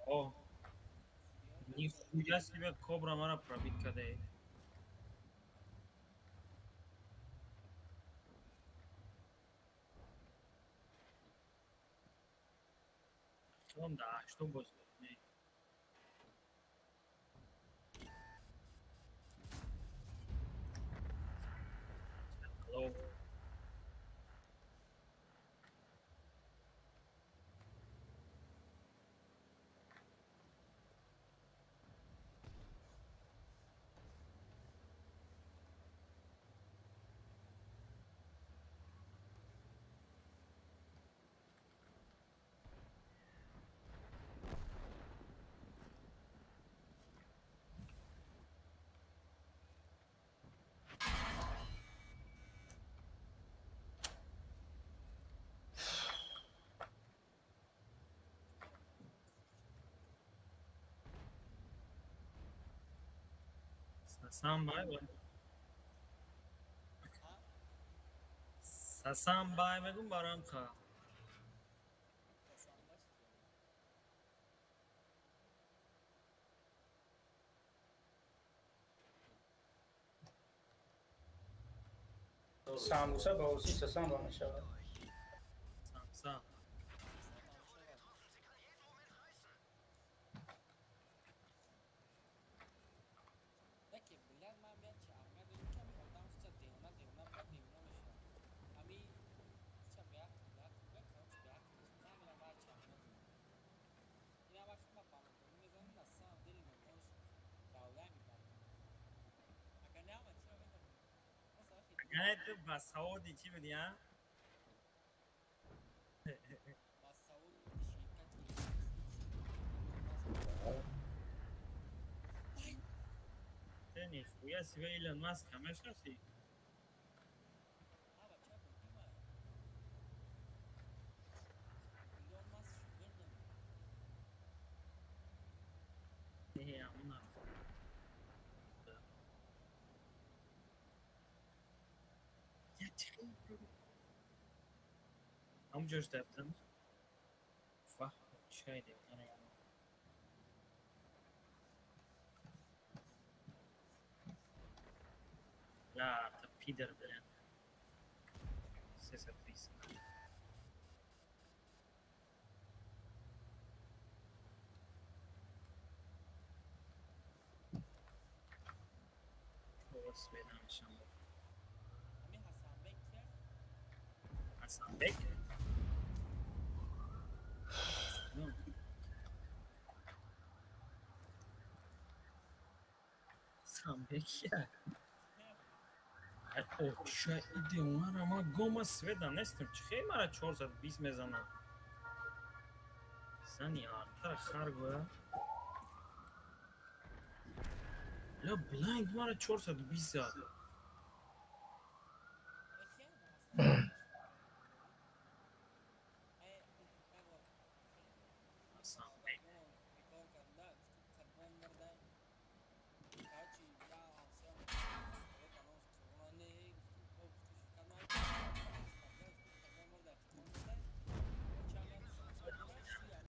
آه نی خویا سی به کبرا مرا پرابیت کده شلون ده هشتم باز نه هلو سسام بای سسام بای بگم برام خواه ساموسه با اوسی سسان با میشود سامسام دکی بلد من بیاد چه اهمیت داریم که همی آدم خود دیوانه بیا دیوانه میشه همی چه بیا کارش بیا کنش نمیرم باید چه اهمیت داریم این هم وقتی ما بانادونی میزنیم اصلا دل میکنش راوله میبریم اگر نه همه چرا میدونیم مثلا وقتی اگه تو بسعودی چی بدی ها؟ با سوال شرکتی ایلون ماسک تنی خویا سی به ایلان ماسک همش نسی ها بچه بودیم ایلون ماسک شوگر داریم نه همون یا چی هم جوش دفتم فهم چای دیگه Да, это пидор, блин. 320. Вот свидание шам. همین حسن بک که Hasanbek. No. Hasanbek ya. О, ша иде умара, ма гома сведам, нестем, чихе мара 420 мезанам. Зани артар харгоя. Ля блайнд мара 420 зад.